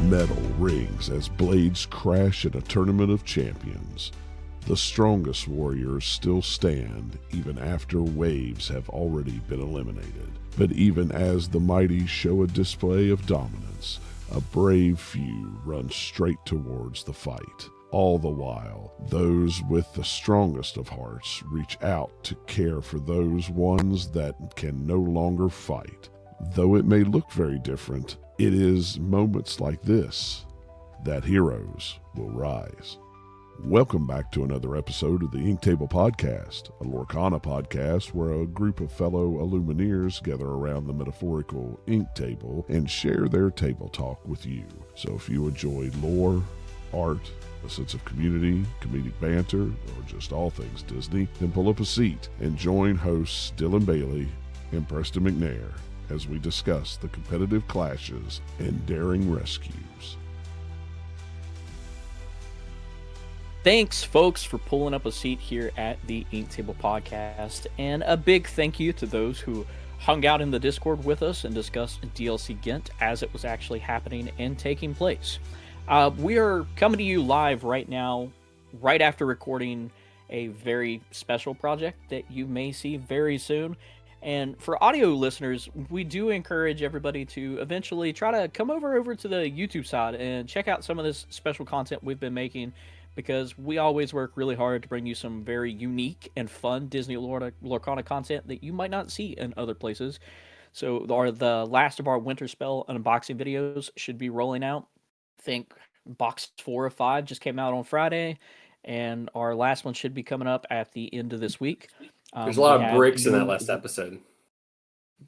Metal rings as blades crash in a tournament of champions. The strongest warriors still stand even after waves have already been eliminated. But even as the mighty show a display of dominance, a brave few run straight towards the fight. All the while, those with the strongest of hearts reach out to care for those ones that can no longer fight. Though it may look very different, it is moments like this that heroes will rise. Welcome back to another episode of the Ink Table Podcast, a Lorcana podcast where a group of fellow Illumineers gather around the metaphorical ink table and share their table talk with you. So if you enjoy lore, art, a sense of community, comedic banter, or just all things Disney, then pull up a seat and join hosts Dylan Bailey and Preston McNair as we discuss the competitive clashes and daring rescues. Thanks, folks, for pulling up a seat here at the Ink Table Podcast, and a big thank you to those who hung out in the Discord with us and discussed DLC Ghent as it was actually happening and taking place. We are coming to you live right now, right after recording a very special project that you may see very soon. And for audio listeners, we do encourage everybody to eventually try to come over to the YouTube side and check out some of this special content we've been making, because we always work really hard to bring you some very unique and fun Disney Lorcana content that you might not see in other places. So the last of our Winter Spell unboxing videos should be rolling out. I think box 4 of 5 just came out on Friday, and our last one should be coming up at the end of this week. There's a lot of bricks in that last episode.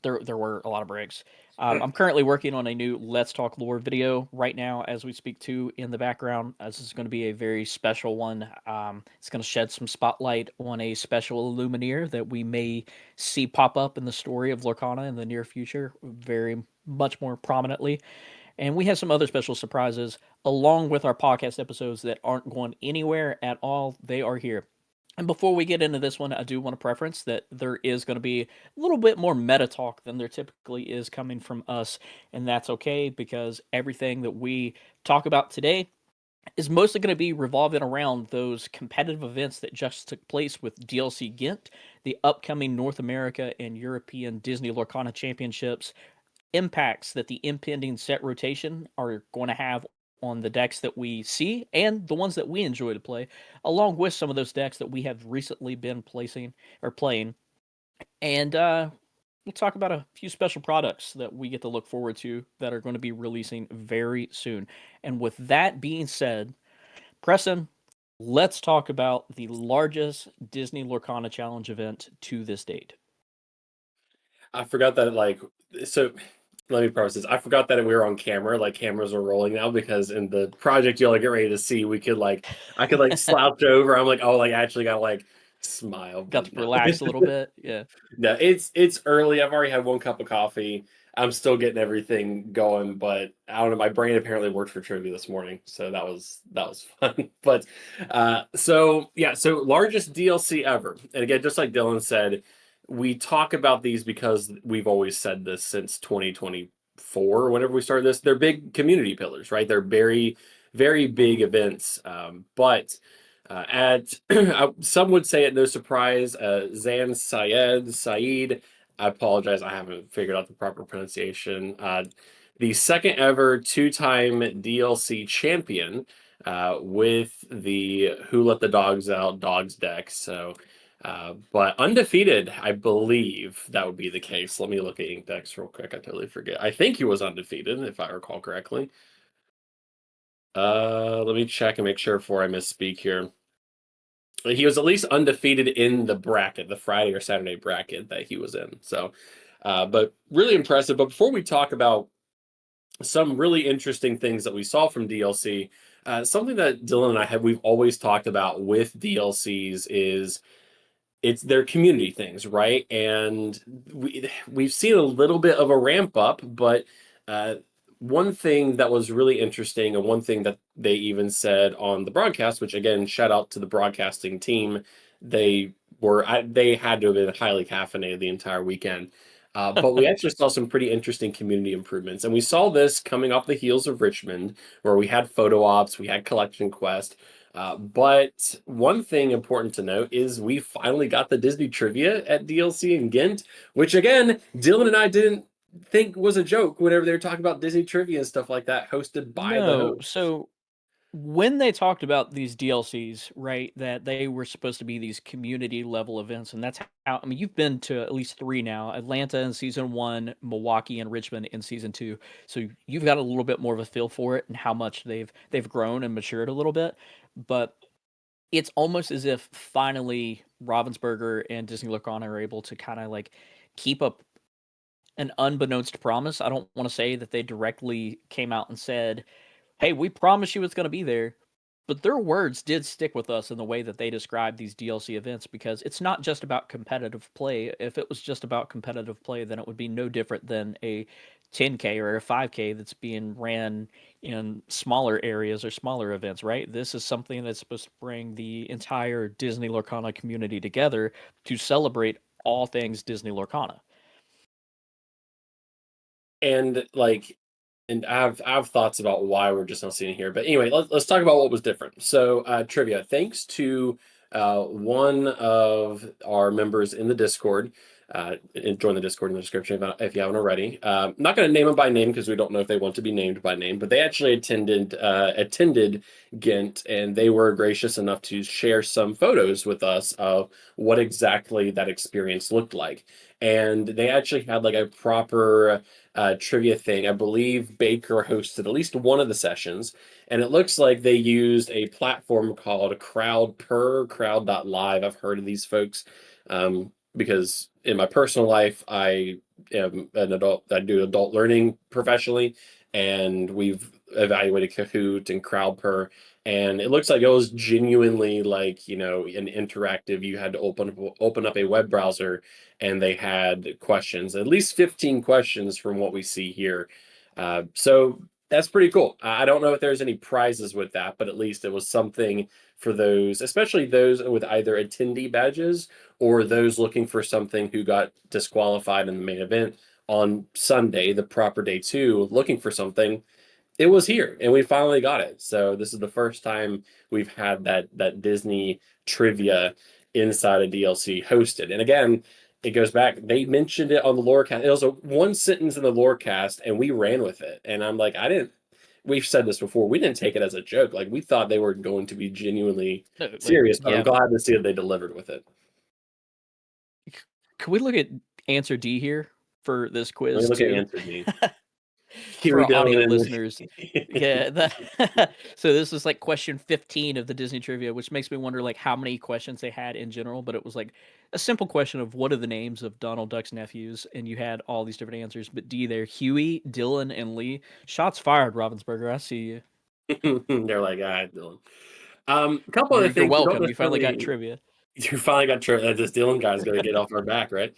There were a lot of bricks. I'm currently working on a new Let's Talk Lore video right now as we speak to in the background. This is going to be a very special one. It's going to shed some spotlight on a special Illumineer that we may see pop up in the story of Lorcana in the near future, very much more prominently. And we have some other special surprises along with our podcast episodes that aren't going anywhere at all. They are here. And before we get into this one, I do want to preference that there is going to be a little bit more meta talk than there typically is coming from us. And that's okay, because everything that we talk about today is mostly going to be revolving around those competitive events that just took place with DLC Ghent, the upcoming North America and European Disney Lorcana Championships, impacts that the impending set rotation are going to have on the decks that we see and the ones that we enjoy to play, along with some of those decks that we have recently been playing. And we'll talk about a few special products that we get to look forward to that are going to be releasing very soon. And with that being said, Preston, let's talk about the largest Disney Lorcana Challenge event to this date. I forgot that, so let me preface this. I forgot that we were on camera, cameras are rolling now, because in the project you'll get ready to see, I could slouch over. I'm I actually got smile. Got to relax a little bit. Yeah. No, it's early. I've already had one cup of coffee. I'm still getting everything going, but I don't know. My brain apparently worked for trivia this morning, so that was fun. But so largest DLC ever. And again, just like Dylan said, we talk about these because we've always said this since 2024, whenever we started this. They're big community pillars, right? They're very, very big events. But at some would say at no surprise, Zan Saeed, I apologize, I haven't figured out the proper pronunciation. The second ever two-time DLC champion with the Who Let the Dogs Out dogs deck. So. But undefeated, I believe that would be the case. Let me look at Ink Decks real quick. I totally forget. I think he was undefeated, if I recall correctly. Let me check and make sure before I misspeak here. He was at least undefeated in the bracket, the Friday or Saturday bracket that he was in. So, but really impressive. But before we talk about some really interesting things that we saw from DLC, something that Dylan and we've always talked about with DLCs is it's their community things, right? And we've seen a little bit of a ramp up, but one thing that was really interesting, and one thing that they even said on the broadcast, which again, shout out to the broadcasting team, they had to have been highly caffeinated the entire weekend. But we actually saw some pretty interesting community improvements. And we saw this coming off the heels of Richmond, where we had photo ops, we had collection quest. But one thing important to note is we finally got the Disney trivia at DLC in Ghent, which again, Dylan and I didn't think was a joke whenever they were talking about Disney trivia and stuff like that, hosted by the No, host. so when they talked about these DLCs, right, that they were supposed to be these community level events, and that's how, I mean, you've been to at least three now: Atlanta in season one, Milwaukee and Richmond in season two. So you've got a little bit more of a feel for it and how much they've grown and matured a little bit. But it's almost as if finally Ravensburger and Disney Lorcana are able to kind of like keep up an unbeknownst promise. I don't want to say that they directly came out and said, hey, we promise you it's going to be there. But their words did stick with us in the way that they describe these DLC events, because it's not just about competitive play. If it was just about competitive play, then it would be no different than a 10K or a 5K that's being ran in smaller areas or smaller events, right? This is something that's supposed to bring the entire Disney Lorcana community together to celebrate all things Disney Lorcana. And like, and I have thoughts about why we're just not seeing it here. But anyway, let's talk about what was different. So trivia. Thanks to one of our members in the Discord. And join the Discord in the description if you haven't already. Not going to name them by name because we don't know if they want to be named by name. But they actually attended Ghent, and they were gracious enough to share some photos with us of what exactly that experience looked like. And they actually had like a proper trivia thing. I believe Baker hosted at least one of the sessions, and it looks like they used a platform called Crowd.live. I've heard of these folks because in my personal life, I am an adult. I do adult learning professionally, and we've evaluated Kahoot and CrowdPer. And it looks like it was genuinely like, an interactive. You had to open up a web browser, and they had questions, at least 15 questions from what we see here. So that's pretty cool. I don't know if there's any prizes with that, but at least it was something for those, especially those with either attendee badges or those looking for something who got disqualified in the main event on Sunday, the proper day two, looking for something. It was here, and we finally got it. So this is the first time we've had that Disney trivia inside a DLC hosted. And again, it goes back. They mentioned it on the Lorecast. It was one sentence in the Lorecast, and we ran with it. And I'm like, I didn't. We've said this before. We didn't take it as a joke. Like we thought they were going to be genuinely No, like, serious. But I'm yeah. glad to see that they delivered with it. Can we look at answer D here for this Let me quiz look at too? answer D. For Huey, our audio Dillon, listeners. and Yeah, so this is like question 15 of the Disney trivia, which makes me wonder like how many questions they had in general, but it was like a simple question of what are the names of Donald Duck's nephews, and you had all these different answers. But D there, Huey, Dylan, and Lee. Shots fired, Ravensburger. I see you. they're like, all right, Dylan. A couple other You're things we don't welcome. You finally got necessarily. trivia. You finally got this Dylan guy's going to get off our back, right?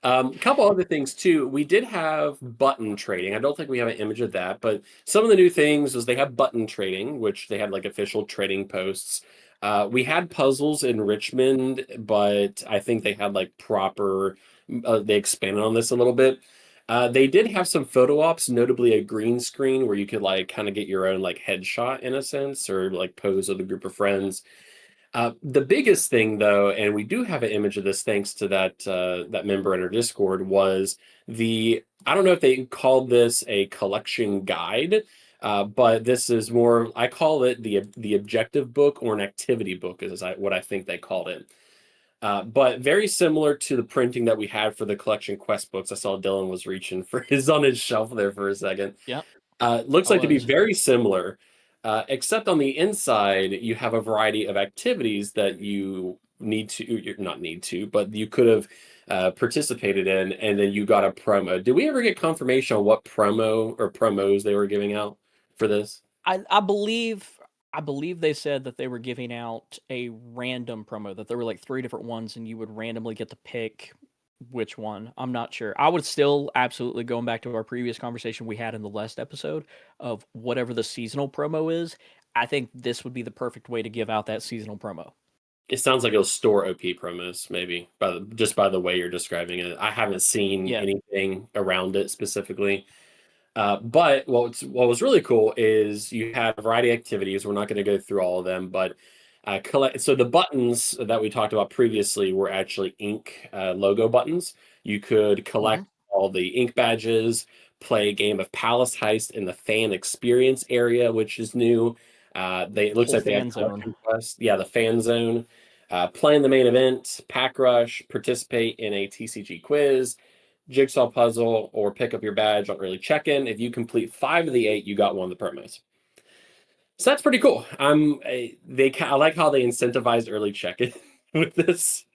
A couple other things too. We did have button trading. I don't think we have an image of that, but some of the new things was they have button trading, which they had like official trading posts. We had puzzles in Richmond, but I think they had like proper. They expanded on this a little bit. They did have some photo ops, notably a green screen where you could like kind of get your own like headshot in a sense, or like pose with a group of friends. The biggest thing, though, and we do have an image of this thanks to that member in our Discord, was the I don't know if they called this a collection guide, but this is more. I call it the objective book or an activity book, is what I think they called it. But very similar to the printing that we had for the collection quest books. I saw Dylan was reaching for his on his shelf there for a second. Yep, Looks I like to be was. very similar, except on the inside, you have a variety of activities that you need to, you're not need to, but you could have participated in, and then you got a promo. Did we ever get confirmation on what promo or promos they were giving out for this? I believe they said that they were giving out a random promo, that there were like three different ones and you would randomly get to pick which one. I'm not sure. I would still absolutely, going back to our previous conversation we had in the last episode of whatever the seasonal promo is, I think this would be the perfect way to give out that seasonal promo. It sounds like it'll store OP promos, maybe just by the way you're describing it. I haven't seen Yeah. anything around it specifically. But what was really cool is you had a variety of activities. We're not going to go through all of them, but collect. So the buttons that we talked about previously were actually ink logo buttons. You could Hmm. collect all the ink badges, play a game of Palace Heist in the fan experience area, which is new. It looks Whole like they have fan zone. collection quests. Yeah, the fan zone. Play in the main event, pack rush, participate in a TCG quiz, jigsaw puzzle, or pick up your badge on early check-in. If you complete 5 of the 8, you got one of the promos. So that's pretty cool. I like how they incentivized early check-in with this.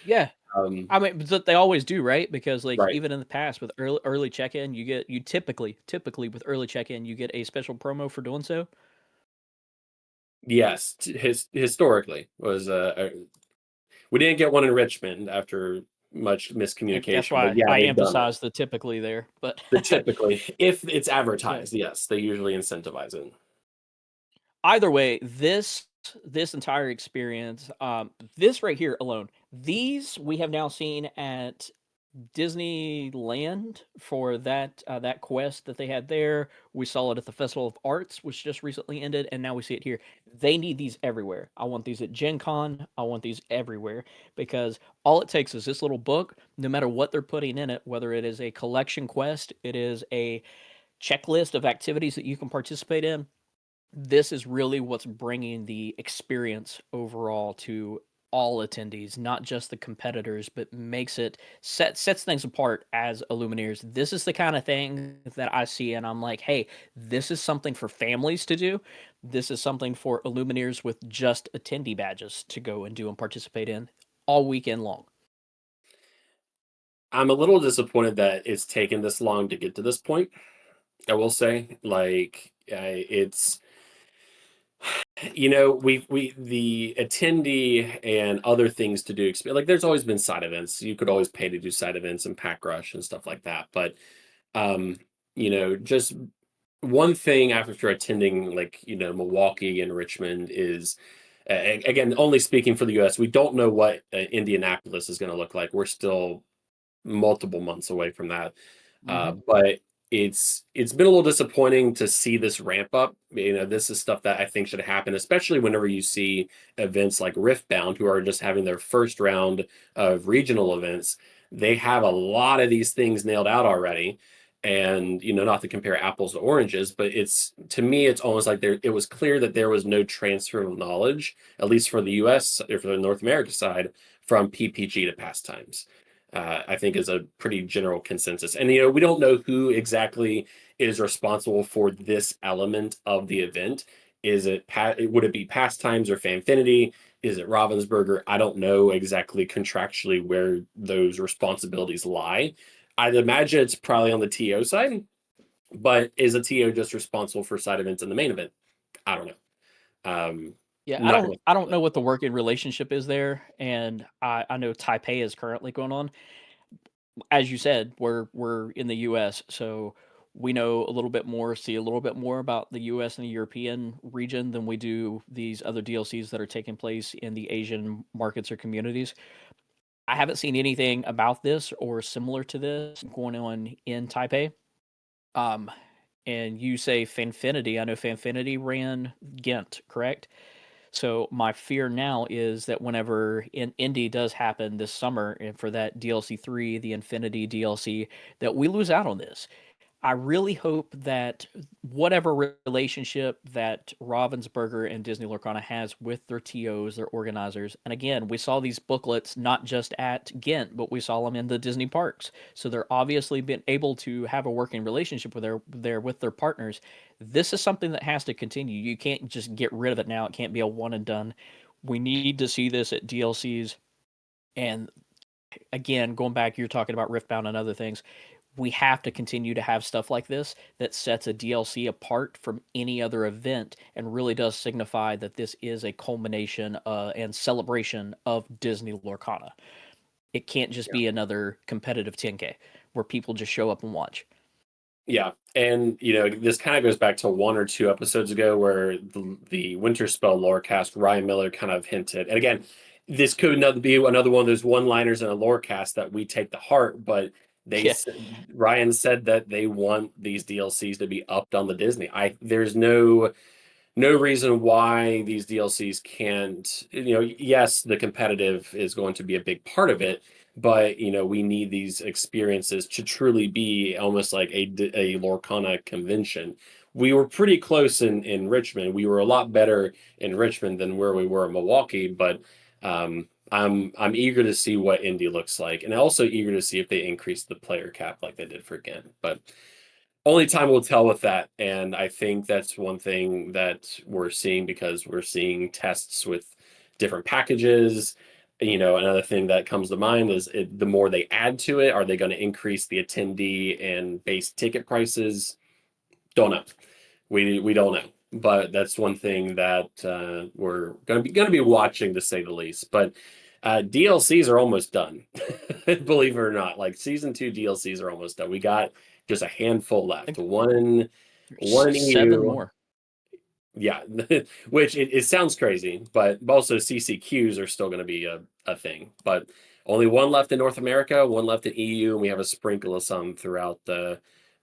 Yeah. Um, I mean, but they always do, right? Because like right. even in the past with early check-in, you typically with early check-in, you get a special promo for doing so. Yes, historically was we didn't get one in Richmond after much And that's miscommunication, but why yeah, I they've done it. emphasize the typically there. But But typically, if it's yeah. advertised, yes, they usually incentivize it. Either way, this entire experience, this right here alone, these we have now seen at Disneyland for that quest that they had there. We saw it at the Festival of Arts, which just recently ended, and now we see it here. They need these everywhere. I want these at Gen Con. I want these everywhere because all it takes is this little book, no matter what they're putting in it, whether it is a collection quest, it is a checklist of activities that you can participate in. This is really what's bringing the experience overall to all attendees, not just the competitors, but makes it sets things apart as Illumineers. This is the kind of thing that I see, and I'm like, hey, this is something for families to do. This is something for Illumineers with just attendee badges to go and do and participate in all weekend long. I'm a little disappointed that it's taken this long to get to this point. I will say, like, it's we the attendee and other things to do. Like, there's always been side events. You could always pay to do side events and pack rush and stuff like that. But um, just one thing after attending, like, Milwaukee and Richmond is, again, only speaking for the U.S. We don't know what Indianapolis is going to look like. We're still multiple months away from that. Hmm. But it's been a little disappointing to see this ramp up. This is stuff that I think should happen, especially whenever you see events like Riftbound, who are just having their first round of regional events. They have a lot of these things nailed out already. And not to compare apples to oranges, but to me, it's almost like it was clear that there was no transfer of knowledge, at least for the US or for the North America side, from PPG to Pastimes. I think is a pretty general consensus. And we don't know who exactly is responsible for this element of the event. Would it be Pastimes or Fanfinity? Is it Ravensburger? I don't know exactly contractually where those responsibilities lie. I'd imagine it's probably on the TO side, but is a TO just responsible for side events and the main event? I don't know. Yeah, Not gonna I don't know what the working relationship is there, and I know Taipei is currently going on. As you said, we're in the US, so we know a little bit more, see a little bit more about the US and the European region than we do these other DLCs that are taking place in the Asian markets or communities. I haven't seen anything about this or similar to this going on in Taipei. Um, and you say Fanfinity. I know Fanfinity ran Ghent, correct? So my fear now is that whenever Indy does happen this summer and for that DLC 3, the Infinity DLC, that we lose out on this. I really hope that whatever relationship that Ravensburger and Disney Lorcana has with their TOs, their organizers, and again, we saw these booklets not just at Ghent, but we saw them in the Disney parks. So they're obviously been able to have a working relationship with their partners. This is something that has to continue. You can't just get rid of it now. It can't be a one and done. We need to see this at DLCs. And again, going back, you're talking about Riftbound and other things, we have to continue to have stuff like this that sets a DLC apart from any other event and really does signify that this is a culmination and celebration of Disney Lorcana. It can't just Yeah. be another competitive 10K where people just show up and watch. Yeah, and this kind of goes back to 1 or 2 episodes ago where the Winterspell lorecast Ryan Miller kind of hinted. And again, this could be another one of those one-liners in a lorecast that we take to heart. But Yeah. Ryan said that they want these DLCs to be upped on the Disney. There's no reason why these DLCs can't, yes, the competitive is going to be a big part of it, but we need these experiences to truly be almost like a Lorcana convention. We were pretty close in Richmond. We were a lot better in Richmond than where we were in Milwaukee, but I'm eager to see what Indy looks like, and also eager to see if they increase the player cap like they did for Ghent. But only time will tell with that. And I think that's one thing that we're seeing because we're seeing tests with different packages. Another thing that comes to mind is the more they add to it, are they going to increase the attendee and base ticket prices? Don't know. We don't know. But that's one thing that we're going to be watching, to say the least. But DLCs are almost done. Believe it or not, like season 2 DLCs are almost done. We got just a handful left. One in 7 EU. more. Yeah, which it sounds crazy, but also CCQs are still going to be a thing. But only one left in North America, one left in EU, and we have a sprinkle of some throughout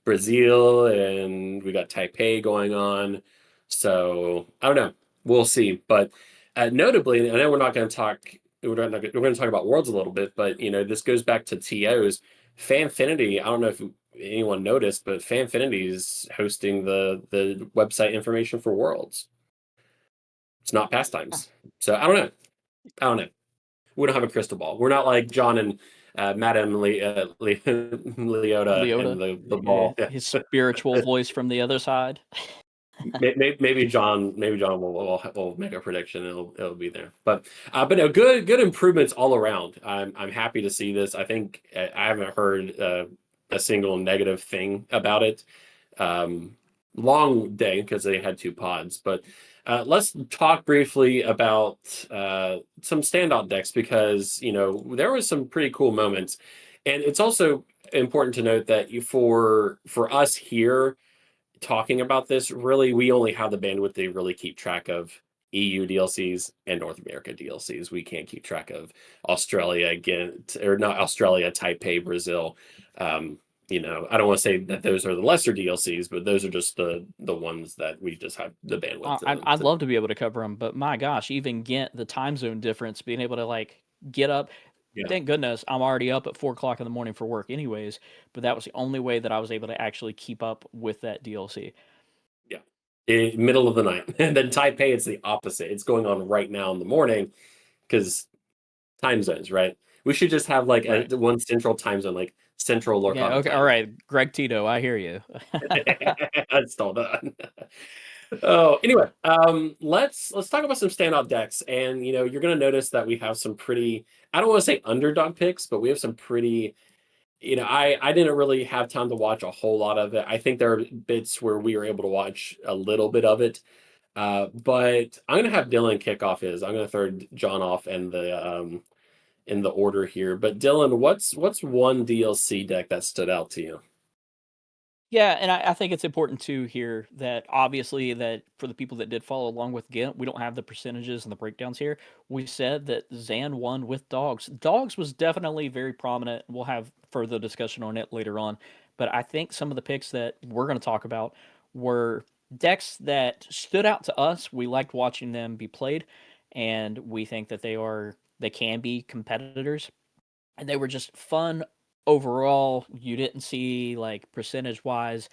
Brazil, and we got Taipei going on. So I don't know. We'll see. But notably, I know we're not going to talk. We're going to talk about Worlds a little bit, but this goes back to TOs. Fanfinity. I don't know if anyone noticed, but Fanfinity is hosting the website information for Worlds. It's not Pastimes. So I don't know. We don't have a crystal ball. We're not like John and Madame Leota and the ball. Yeah. His spiritual voice from the other side. Maybe John will make a prediction. It'll be there. But no, good improvements all around. I'm happy to see this. I think I haven't heard a single negative thing about it. Long day because they had 2 pods, but let's talk briefly about some standout decks because there was some pretty cool moments, and it's also important to note that for us here talking about this, really we only have the bandwidth to really keep track of EU DLCs and North America DLCs. We can't keep track of Australia again, or not Australia, Taipei, Brazil. I don't want to say that those are the lesser DLCs, but those are just the ones that we just have the bandwidth. I'd love to be able to cover them, but my gosh, even Ghent, the time zone difference, being able to like get up. Yeah. Thank goodness I'm already up at 4 o'clock in the morning for work, anyways. But that was the only way that I was able to actually keep up with that DLC. Yeah, middle of the night, and then Taipei, it's the opposite. It's going on right now in the morning because time zones, right? We should just have like one central time zone, like Central Lorcana. Yeah, okay, time. all right, Greg Tito, I hear you. That's all done. Oh, anyway, let's talk about some standout decks, and you're going to notice that we have some pretty. I don't want to say underdog picks, but we have some pretty. I didn't really have time to watch a whole lot of it. I think there are bits where we were able to watch a little bit of it. But I'm going to have Dylan kick off his. I'm going to throw John off in the order here. But Dylan, what's one DLC deck that stood out to you? Yeah, and I think it's important too here that obviously that for the people that did follow along with Ghent, we don't have the percentages and the breakdowns here. We said that Zan won with dogs. Dogs was definitely very prominent. We'll have further discussion on it later on. But I think some of the picks that we're going to talk about were decks that stood out to us. We liked watching them be played, and we think that they can be competitors. And they were just fun overall. You didn't see like percentage wise.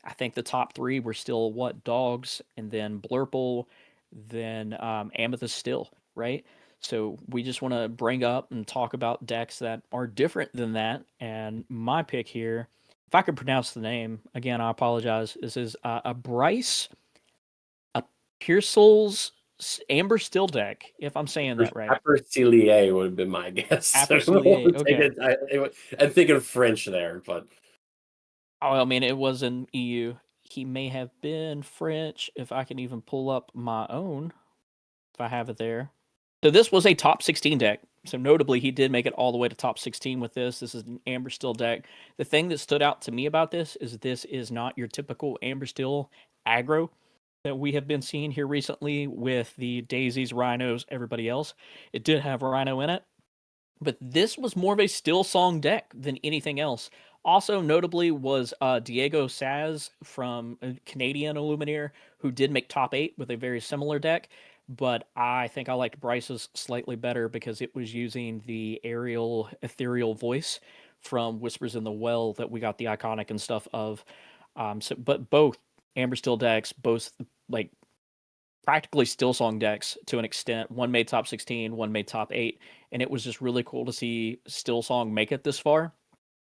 I think the top 3 were still dogs, and then Blurple, then Amethyst still, right? So we just want to bring up and talk about decks that are different than that. And my pick here, if I could pronounce the name again, I apologize. This is a Bryce, a Pearsall's Amber Still deck, if I'm saying that right. Apercilier would have been my guess. Apercilier, okay. I'm thinking French there, but I mean, it was in EU. He may have been French, if I can even pull up my own, if I have it there. So this was a top 16 deck. So notably, he did make it all the way to top 16 with this. This is an Amber Steel deck. The thing that stood out to me about this is not your typical Amber Steel aggro that we have been seeing here recently with the Daisies, Rhinos, everybody else. It did have Rhino in it, but this was more of a Still Song deck than anything else. Also, notably, was Diego Saz from Canadian Illumineer, who did make top 8 with a very similar deck. But I think I liked Bryce's slightly better because it was using the aerial, ethereal voice from Whispers in the Well that we got the iconic and stuff of. But both Amber Steel decks, both like practically Still Song decks to an extent. One made top 16, one made top 8, and it was just really cool to see Still Song make it this far,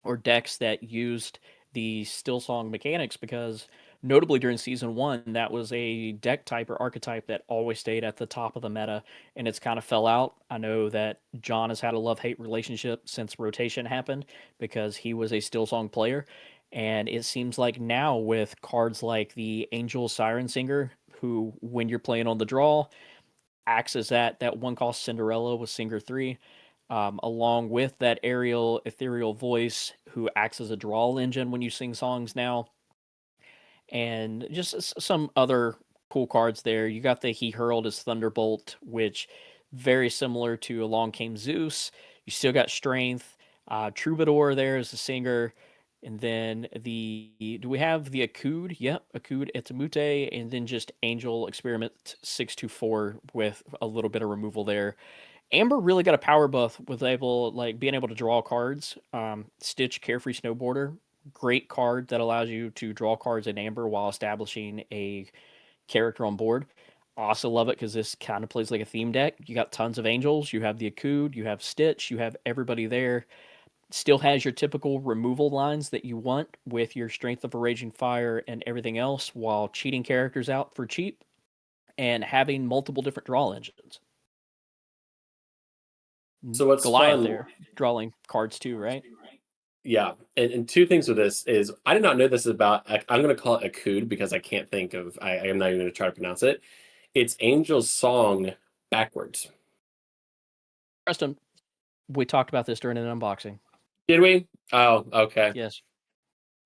or decks that used the Still Song mechanics, because notably during season 1, that was a deck type or archetype that always stayed at the top of the meta, and it's kind of fell out. I know that John has had a love-hate relationship since rotation happened because he was a Still Song player. And it seems like now with cards like the Angel Siren Singer, who, when you're playing on the draw, acts as that one cost Cinderella with Singer 3, along with that aerial ethereal voice who acts as a draw engine when you sing songs now, and just some other cool cards there. You got the He Hurled His Thunderbolt, which very similar to Along Came Zeus. You still got Strength. Troubadour there is the singer. And then do we have the Akud? Yep, Akud Etamute, and then just Angel Experiment 624 with a little bit of removal there. Amber really got a power buff with being able to draw cards. Stitch Carefree Snowboarder, great card that allows you to draw cards in Amber while establishing a character on board. I also love it because this kind of plays like a theme deck. You got tons of angels, you have the Akud, you have Stitch, you have everybody there. Still has your typical removal lines that you want with your Strength of a Raging Fire and everything else, while cheating characters out for cheap and having multiple different draw engines. So what's Goliath fun there, drawing cards too, right? Yeah, and two things with this is I did not know this about. I'm going to call it Akud because I can't think of. I am not even going to try to pronounce it. It's Angel's Song backwards. Preston, we talked about this during an unboxing. Did we? Oh, okay. Yes.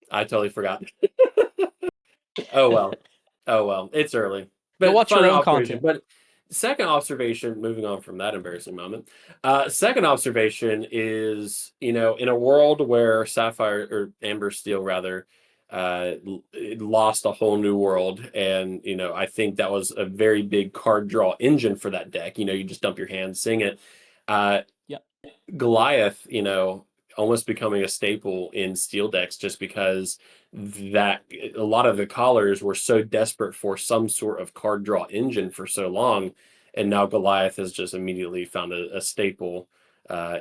I totally forgot. Oh well. Oh well. It's early. Go But watch your fun own observation. content. But second observation, moving on from that embarrassing moment. Second observation is, in a world where Sapphire or Amber Steel rather it lost a whole new world, and I think that was a very big card draw engine for that deck. You just dump your hand, sing it. Yep. Goliath, almost becoming a staple in steel decks just because that a lot of the callers were so desperate for some sort of card draw engine for so long, and now Goliath has just immediately found a staple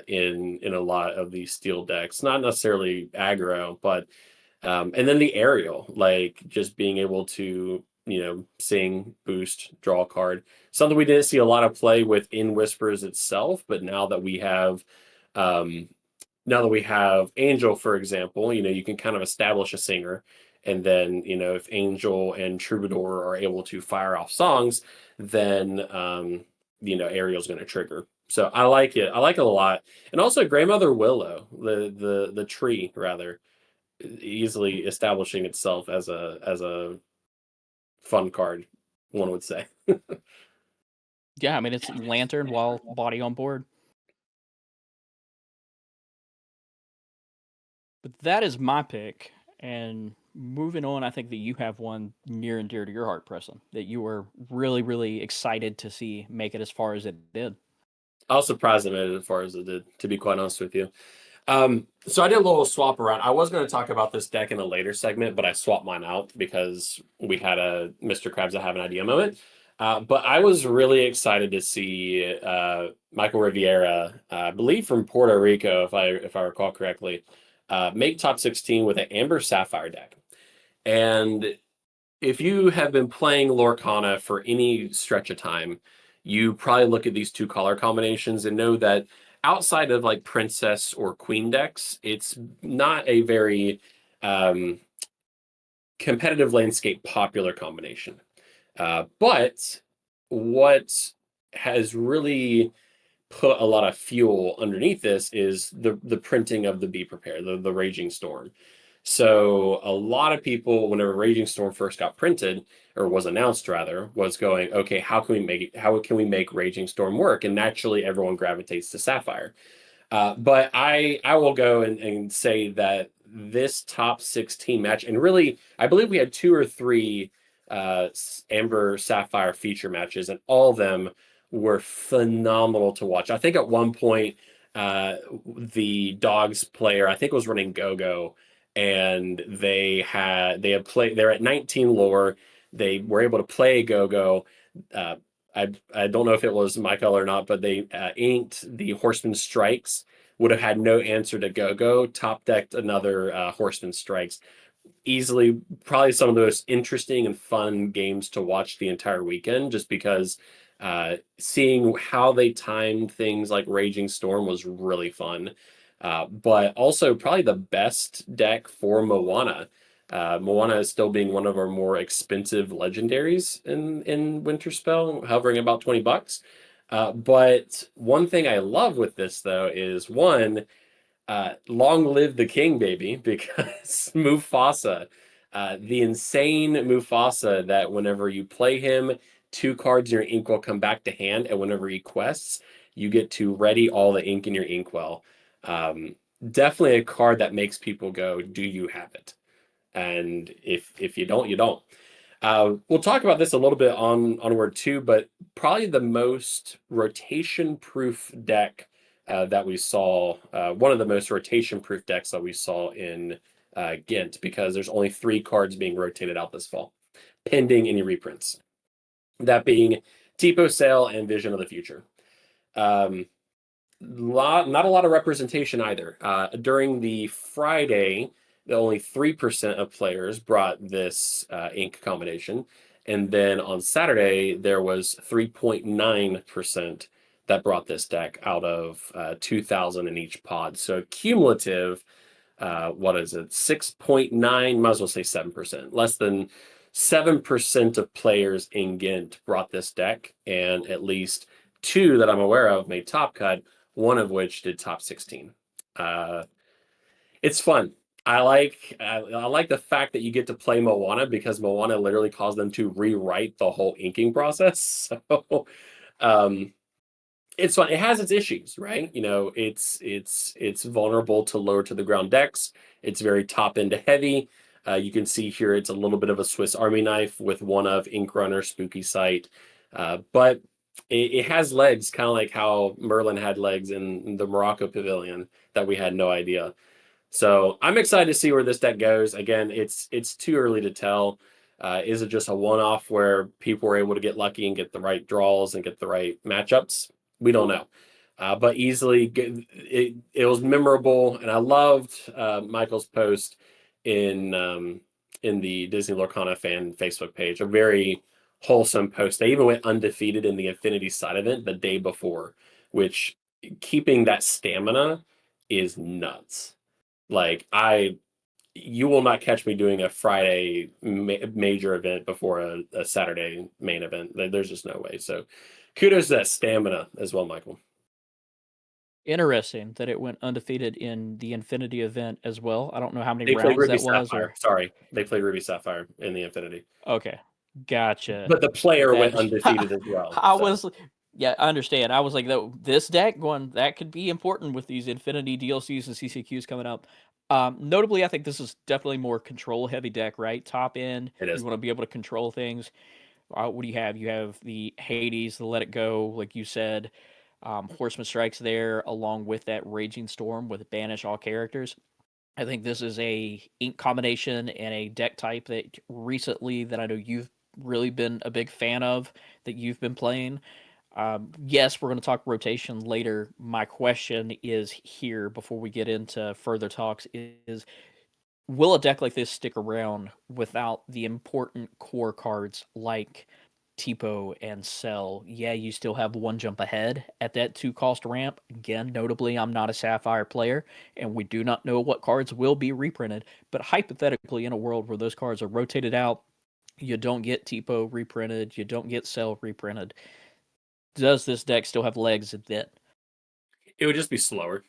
in a lot of these steel decks. Not necessarily aggro, but and then the aerial, like just being able to sing, boost, draw a card, something we didn't see a lot of play within Whispers itself, but um, now that we have Angel, for example, you can kind of establish a singer, and then if Angel and Troubadour are able to fire off songs, then Ariel's going to trigger. So I like it. I like it a lot, and also Grandmother Willow, the tree rather, easily establishing itself as a fun card, one would say. Yeah, I mean, it's Lantern while body on board. But that is my pick. And moving on, I think that you have one near and dear to your heart, Preston, that you were really, really excited to see make it as far as it did. I was surprised it made it as far as it did, to be quite honest with you. So I did a little swap around. I was going to talk about this deck in a later segment, but I swapped mine out because we had a Mr. Krabs I have an idea moment. But I was really excited to see Michael Riviera, I believe from Puerto Rico, if I recall correctly, make top 16 with an Amber Sapphire deck. And if you have been playing Lorcana for any stretch of time, you probably look at these two color combinations and know that outside of like princess or queen decks, it's not a very competitive landscape popular combination. But what has really put a lot of fuel underneath this is the printing of the Be Prepared, the Raging Storm. So a lot of people, whenever Raging Storm first got printed, or was announced rather, was going, okay, how can we make Raging Storm work? And naturally everyone gravitates to Sapphire. But I will go and say that this top 16 match, and really, I believe we had 2 or 3 Amber Sapphire feature matches, and all of them were phenomenal to watch. I think at one point, the Dogs player, I think it was running Go-Go, and they're at 19 lore. They were able to play Go-Go. Uh, I don't know if it was my color or not, but they inked the Horseman Strikes. Would have had no answer to Go-Go. Top decked another Horseman Strikes. Easily, probably some of the most interesting and fun games to watch the entire weekend, just because seeing how they timed things like Raging Storm was really fun. But also probably the best deck for Moana. Moana is still being one of our more expensive legendaries in Winterspell, hovering about $20. But one thing I love with this though is one, long live the king, baby, because Mufasa, the insane Mufasa that whenever you play him, 2 cards in your ink will come back to hand, and whenever he quests, you get to ready all the ink in your inkwell. Definitely a card that makes people go, "Do you have it?" And if you don't, you don't. We'll talk about this a little bit onward too, but probably the most rotation-proof deck that we saw, one of the most rotation-proof decks that we saw in Ghent, because there's only 3 cards being rotated out this fall, pending any reprints. That being Tipo Sail and Vision of the Future. Not a lot of representation either. During the Friday, only 3% of players brought this ink combination. And then on Saturday, there was 3.9% that brought this deck out of 2,000 in each pod. So cumulative, what is it? 6.9, might as well say 7%. Less than 7% of players in Ghent brought this deck, and at least 2 that I'm aware of made top cut, one of which did top 16. It's fun. I like the fact that you get to play Moana, because Moana literally caused them to rewrite the whole inking process. So it's fun. It has its issues, right? You know, it's vulnerable to lower to the ground decks. It's very top end heavy. You can see here it's a little bit of a Swiss Army knife with one of Ink Runner, Spooky Sight, but it has legs, kind of like how Merlin had legs in the Morocco Pavilion that we had no idea. So I'm excited to see where this deck goes. Again, it's too early to tell. Is it just a one-off where people were able to get lucky and get the right draws and get the right matchups? We don't know. But easily, it was memorable, and I loved Michael's post in the Disney Lorcana fan Facebook page. A very wholesome post. They even went undefeated in the Infinity Side event the day before, which, keeping that stamina is nuts. Like, you will not catch me doing a Friday major event before a Saturday main event. There's just no way. So kudos to that stamina as well, Michael. Interesting that it went undefeated in the Infinity event as well. I don't know how many They played rounds Ruby that was. Sapphire. Or Sorry, they played Ruby Sapphire in the Infinity. okay, gotcha. But the player went That undefeated as well. I So. was, yeah, I understand. I was like, though, this deck going that could be important with these Infinity DLCs and CCQs coming up. Notably, I think this is definitely more control heavy deck, right? Top end, It you is. want to be able to control things. What do you have? You have the Hades, the Let It Go, like you said. Horseman Strikes there, along with that Raging Storm with Banish all characters. I think this is a ink combination and a deck type that recently that I know you've really been a big fan of, that you've been playing. Yes, we're going to talk rotation later. My question is here before we get into further talks is, will a deck like this stick around without the important core cards like Tipo and Cell? Yeah, you still have one jump ahead at that 2 cost ramp. Again, notably, I'm not a Sapphire player, and we do not know what cards will be reprinted. But hypothetically, in a world where those cards are rotated out, you don't get Tipo reprinted, you don't get Cell reprinted. Does this deck still have legs then? It would just be slower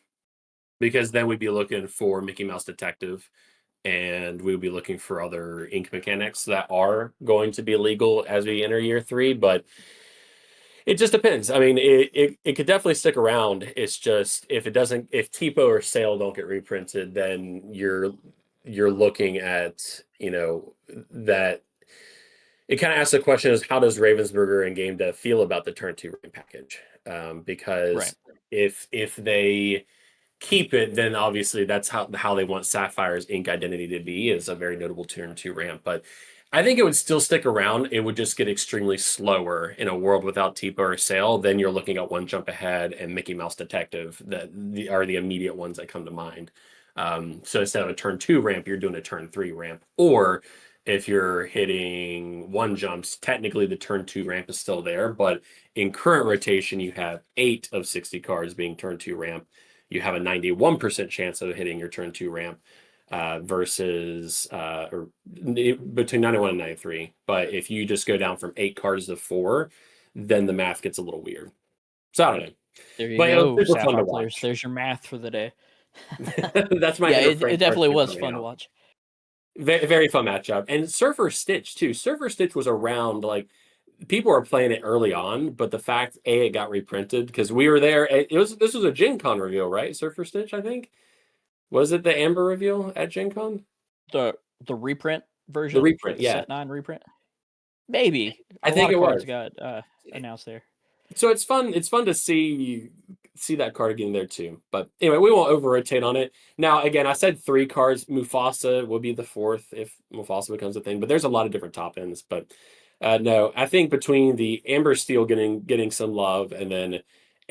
because then we'd be looking for Mickey Mouse Detective, and we would be looking for other ink mechanics that are going to be legal as we enter year 3. But it just depends. I mean, it could definitely stick around. It's just if TPO or Sale don't get reprinted, then you're looking at, that it kind of asks the question is how does Ravensburger and game dev feel about the turn 2 ring package? Because if they keep it, then obviously that's how they want Sapphire's ink identity to be, is a very notable turn 2 ramp. But I think it would still stick around. It would just get extremely slower in a world without Tipo or Sale. Then you're looking at One Jump Ahead and Mickey Mouse Detective that are the immediate ones that come to mind. So instead of a turn 2 ramp, you're doing a turn 3 ramp. Or if you're hitting one jumps, technically the turn 2 ramp is still there. But in current rotation, you have 8 of 60 cards being turn 2 ramp. You have a 91% chance of hitting your turn 2 ramp versus or between 91 and 93. But if you just go down from 8 cards to 4, then the math gets a little weird. So I don't know. There you But it was go, super fun to Sapphire players. watch. There's your math for the day. That's my Yeah, inner it Frank definitely Carson was coming fun to out. watch. Very, very fun matchup. And Surfer Stitch, too. Surfer Stitch was around, like, people were playing it early on, but the fact, it got reprinted, because we were there. This was a Gen Con reveal, right? Surfer Stitch, I think? Was it the Amber reveal at Gen Con? The reprint The version, reprint, the yeah. Set 9 reprint? Maybe. I A think lot it of cards was. got announced there. So it's fun. It's fun to see that card getting there too. But anyway, we won't over rotate on it. Now, again, I said 3 cards. Mufasa will be the 4th if Mufasa becomes a thing. But there's a lot of different top ends. But no, I think between the Amber Steel getting some love and then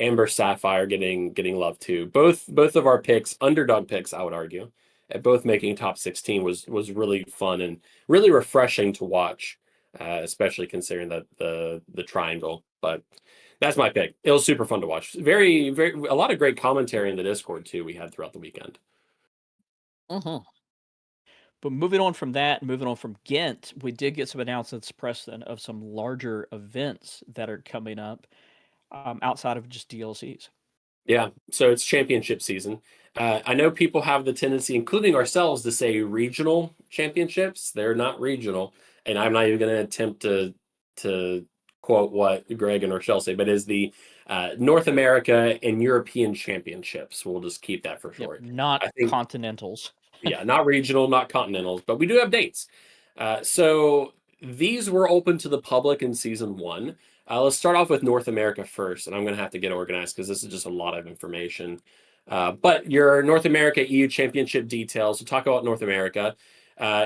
Amber Sapphire getting love too. Both of our picks, underdog picks, I would argue, at both making top 16 was really fun and really refreshing to watch, especially considering the triangle. But that's my pick. It was super fun to watch. Very, very, a lot of great commentary in the Discord too. We had throughout the weekend. But moving on from that, moving on from Ghent, we did get some announcements, Preston, of some larger events that are coming up outside of just DLCs. Yeah, so it's championship season. I know people have the tendency, including ourselves, to say regional championships. They're not regional, and I'm not even going to attempt to quote what Greg and Rochelle say, but is the North America and European championships. We'll just keep that for Yep, short. not I think continentals. Yeah, not regional, not continentals, but we do have dates. So these were open to the public in season 1. Let's start off with North America first, and I'm going to have to get organized because this is just a lot of information. But your North America EU Championship details. We'll talk about North America.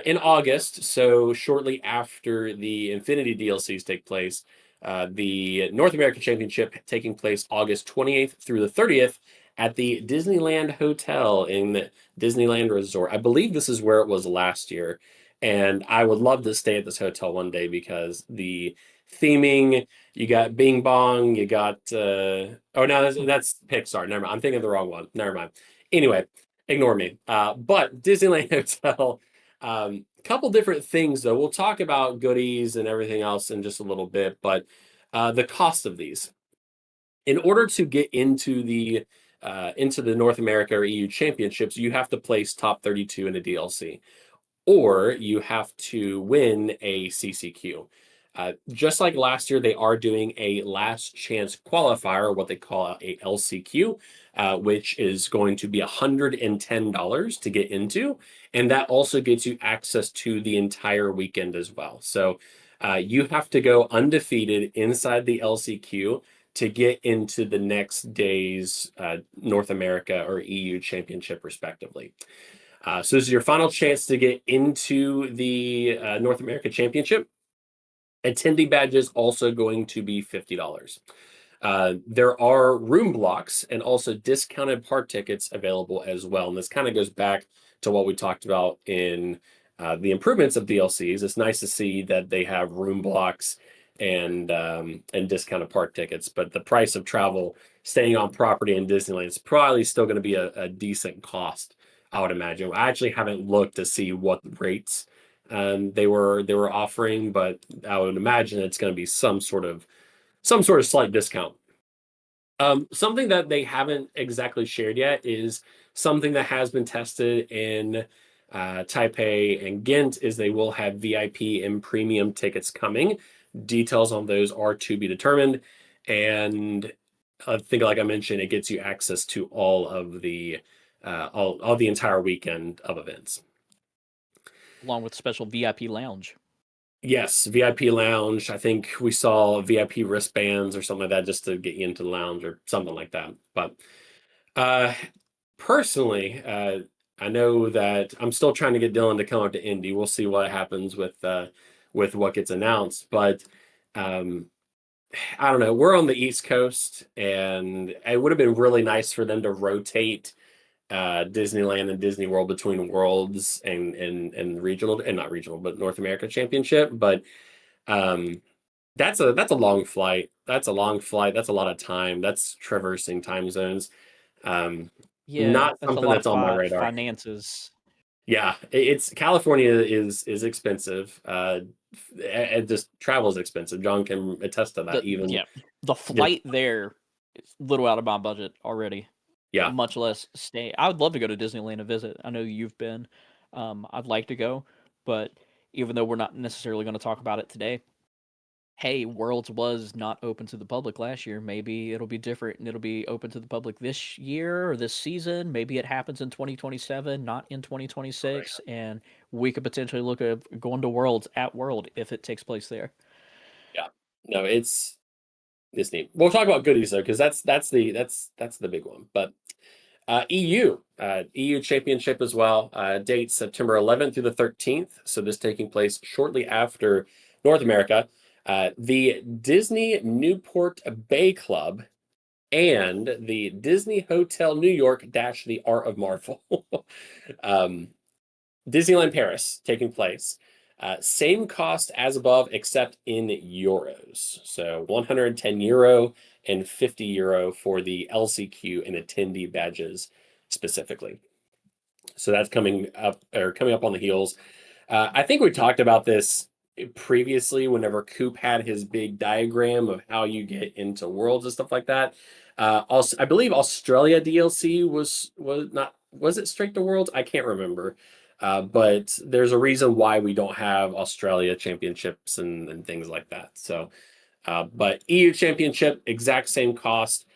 In August, so shortly after the Infinity DLCs take place, the North American Championship taking place August 28th through the 30th at the Disneyland Hotel in Disneyland Resort. I believe this is where it was last year. And I would love to stay at this hotel one day because the theming, you got Bing Bong, you got oh no, that's Pixar. Never mind. I'm thinking of the wrong one. Never mind. Anyway, ignore me. But Disneyland Hotel, couple different things though. We'll talk about goodies and everything else in just a little bit, but the cost of these. In order to get into the North America or EU championships, you have to place top 32 in a DLC, or you have to win a CCQ. Just like last year, they are doing a last chance qualifier, what they call a LCQ, which is going to be $110 to get into. And that also gets you access to the entire weekend as well. So you have to go undefeated inside the LCQ to get into the next day's North America or EU championship, respectively. So this is your final chance to get into the North America Championship. Attendee badge is also going to be $50. There are room blocks and also discounted park tickets available as well. And this kind of goes back to what we talked about in the improvements of DLCs. It's nice to see that they have room blocks and discounted park tickets, but the price of travel, staying on property in Disneyland, is probably still going to be a decent cost, I would imagine. I actually haven't looked to see what rates they were offering, but I would imagine it's going to be some sort of slight discount. Something that they haven't exactly shared yet is something that has been tested in Taipei and Ghent is they will have VIP and premium tickets coming. Details on those are to be determined. And I think, like I mentioned, it gets you access to all of the all the entire weekend of events. Along with special VIP lounge. Yes, VIP lounge. I think we saw VIP wristbands or something like that just to get you into the lounge or something like that. But uh, personally, I know that I'm still trying to get Dylan to come up to Indy. We'll see what happens with what gets announced. But um, I don't know. We're on the East Coast, and it would have been really nice for them to rotate Disneyland and Disney World between Worlds and regional and not regional, but North America Championship. But um, that's a long flight. That's a long flight. That's a lot of time. That's traversing time zones. Um, Yeah, Not that's a something lot of that's on my radar. finances. Yeah, it's California is expensive. And just travel is expensive. John can attest to that. Even The just flight there is a little out of my budget already. yeah, Much less stay. I would love to go to Disneyland and visit. I know you've been. I'd like to go, but even though we're not necessarily going to talk about it today, hey, Worlds was not open to the public last year. Maybe it'll be different and it'll be open to the public this year or this season. Maybe it happens in 2027, not in 2026, and we could potentially look at going to Worlds at World if it takes place there. yeah. No, it's neat. We'll talk about goodies though, because that's the big one. But EU Championship as well. Dates September 11th through the 13th. So this taking place shortly after North America. The Disney Newport Bay Club and the Disney Hotel New York dash the Art of Marvel. um, Disneyland Paris taking place. Same cost as above, except in euros. So 110 euro and 50 euro for the LCQ and attendee badges specifically. So that's coming up on the heels. I think we talked about this previously whenever Coop had his big diagram of how you get into worlds and stuff like that. Also, I believe Australia DLC was it straight to worlds? I can't remember. But there's a reason why we don't have Australia championships and things like that. So, but EU championship, exact same cost.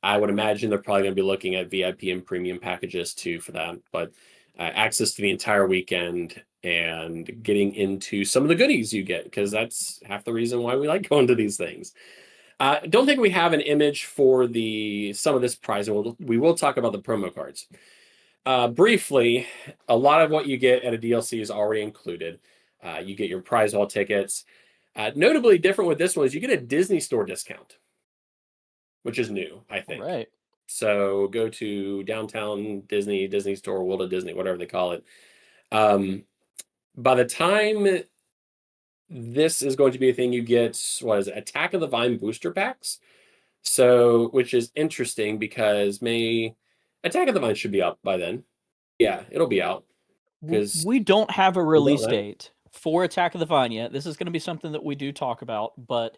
I would imagine they're probably going to be looking at VIP and premium packages too for that. But access to the entire weekend and getting into some of the goodies you get, because that's half the reason why we like going to these things. Don't think we have an image for some of this prize, and we will talk about the promo cards. Briefly, a lot of what you get at a DLC is already included. You get your prize hall tickets. Notably different with this one is you get a Disney Store discount, which is new, I All think. right. So go to downtown Disney Store, World of Disney, whatever they call it. By the time this is going to be a thing, you get what is it, Attack of the Vine booster packs. So, which is interesting because Attack of the Vine should be out by then. Yeah, it'll be out because We don't have a we don't, release right? date for Attack of the Vine yet. This is going to be something that we do talk about, but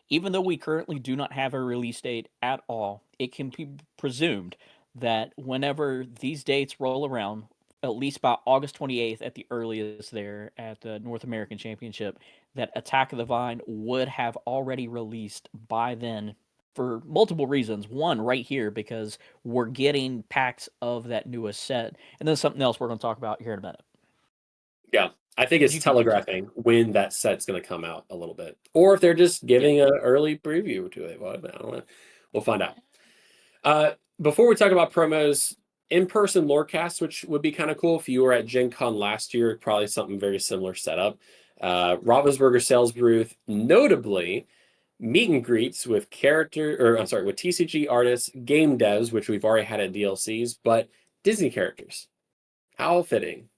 even though we currently do not have a release date at all, it can be presumed that whenever these dates roll around, at least by August 28th at the earliest there at the North American Championship, that Attack of the Vine would have already released by then for multiple reasons. One, right here, because we're getting packs of that newest set, and then something else we're going to talk about here in a minute. Yeah, I think it's You can continue. telegraphing when that set's going to come out a little bit, or if they're just Yeah. giving an early preview to it. Well, I don't know. We'll find out. Before we talk about promos, in-person Lorecast, which would be kind of cool if you were at Gen Con last year, probably something very similar setup. Ravensburger sales booth, notably meet and greets with with TCG artists, game devs, which we've already had at DLCs, but Disney characters. How fitting.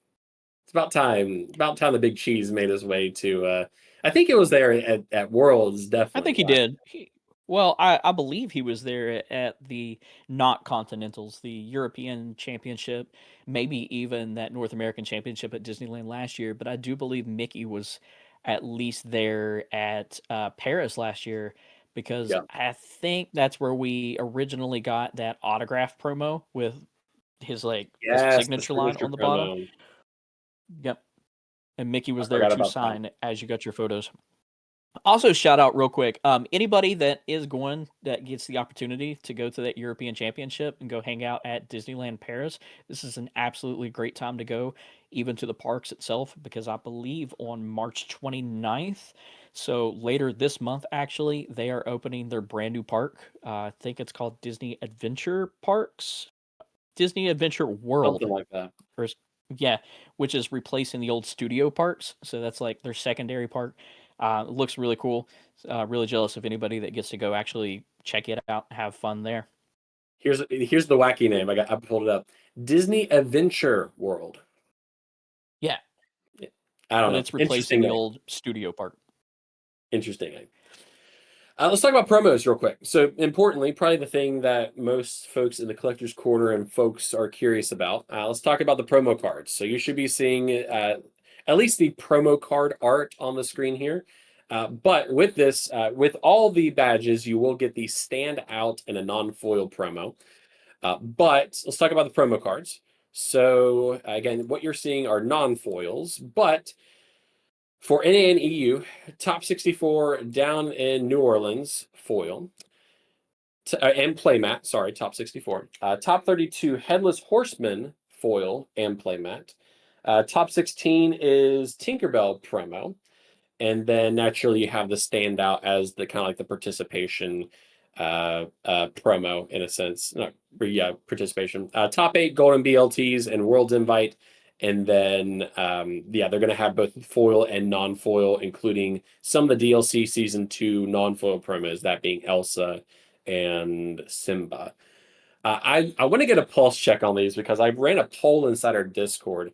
It's about time. About time the big cheese made his way to. I think it was there at Worlds, I definitely. think he did. I believe he was there at the not Continentals, the European Championship, maybe even that North American Championship at Disneyland last year. But I do believe Mickey was at least there at Paris last year. because Yeah. I think that's where we originally got that autograph promo with his the Yes, the signature line signature on the bottom. promo. Yep. And Mickey I was there forgot to about that. sign as you got your photos. Also, shout out real quick. Anybody that gets the opportunity to go to that European Championship and go hang out at Disneyland Paris, this is an absolutely great time to go, even to the parks itself, because I believe on March 29th, so later this month, actually, they are opening their brand new park. I think it's called Disney Adventure Parks, Disney Adventure World, Something like that. or yeah, which is replacing the old studio parks. So that's like their secondary park. It looks really cool. Really jealous of anybody that gets to go actually check it out, have fun there. Here's the wacky name. I pulled it up. Disney Adventure World. Yeah, Yeah. I don't but know. it's replacing Interesting the name. old studio park. Interesting name. Let's talk about promos real quick. So, importantly, probably the thing that most folks in the collector's corner and folks are curious about. Let's talk about the promo cards. So, you should be seeing at least the promo card art on the screen here. But with this, with all the badges, you will get the Standout and a non-foil promo. But let's talk about the promo cards. So, again, what you're seeing are non-foils, but for NA and EU, top 64 down in New Orleans, foil. And playmat, sorry, top 64. Top 32, Headless Horseman, foil and playmat. Top 16 is Tinkerbell promo. And then naturally you have the Standout as the kind of like the participation promo in a sense. Not, yeah, participation. Top 8 Golden BLTs and World's Invite. And then, yeah, they're going to have both foil and non-foil, including some of the DLC Season 2 non-foil promos, that being Elsa and Simba. I want to get a pulse check on these because I ran a poll inside our Discord.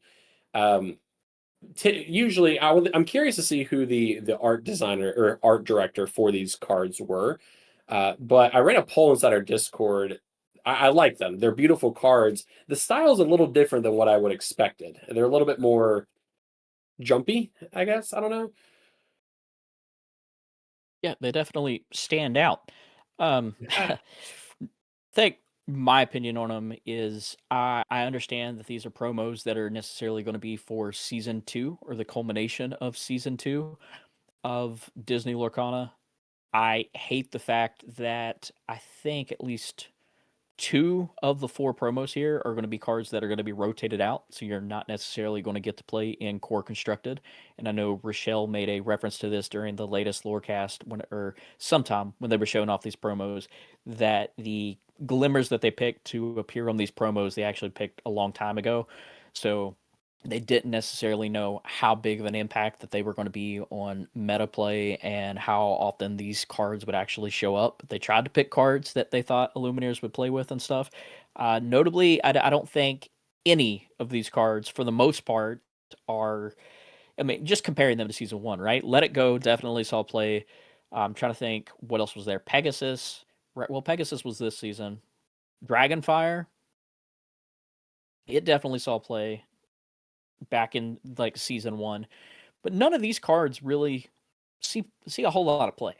Um, Usually, I'm curious to see who the art designer or art director for these cards were. But I ran a poll inside our Discord. I like them. They're beautiful cards. The style is a little different than what I would expected. They're a little bit more jumpy, I guess. I don't know. Yeah, they definitely stand out. I think my opinion on them is I understand that these are promos that are necessarily going to be for season 2 or the culmination of season 2 of Disney Lorcana. I hate the fact that I think at least 2 of the 4 promos here are going to be cards that are going to be rotated out, so you're not necessarily going to get to play in core constructed. And I know Rochelle made a reference to this during the latest Lorecast or sometime when they were showing off these promos, that the glimmers that they picked to appear on these promos they actually picked a long time ago. So they didn't necessarily know how big of an impact that they were going to be on meta play and how often these cards would actually show up. They tried to pick cards that they thought Illumineers would play with and stuff. Notably, I don't think any of these cards, for the most part, are. I mean, just comparing them to season 1, right? Let It Go definitely saw play. I'm trying to think what else was there. Pegasus. Right, well, Pegasus was this season. Dragonfire. It definitely saw play back in like season 1, but none of these cards really see a whole lot of play.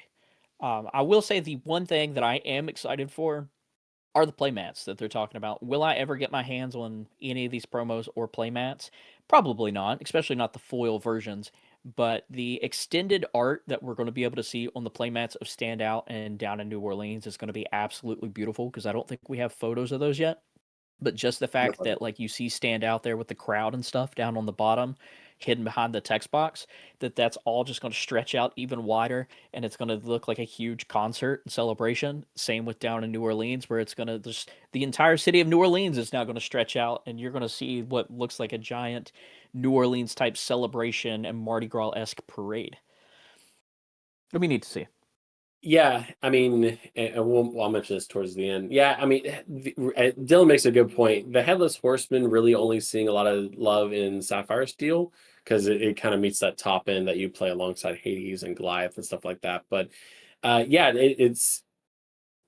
I will say the one thing that I am excited for are the playmats that they're talking about. Will I ever get my hands on any of these promos or playmats? Probably not, especially not the foil versions. But the extended art that we're going to be able to see on the playmats of Standout and Down in New Orleans is going to be absolutely beautiful because I don't think we have photos of those yet. But just the fact that like you see stand out there with the crowd and stuff down on the bottom, hidden behind the text box, that's all just going to stretch out even wider, and it's going to look like a huge concert and celebration. Same with down in New Orleans, where it's going to just the entire city of New Orleans is now going to stretch out, and you're going to see what looks like a giant New Orleans type celebration and Mardi Gras esque parade. What do we need to see? Yeah, I mean, I'll mention this towards the end. Yeah, I mean, Dylan makes a good point. The Headless Horseman really only seeing a lot of love in Sapphire Steel because it kind of meets that top end that you play alongside Hades and Goliath and stuff like that. But yeah, it's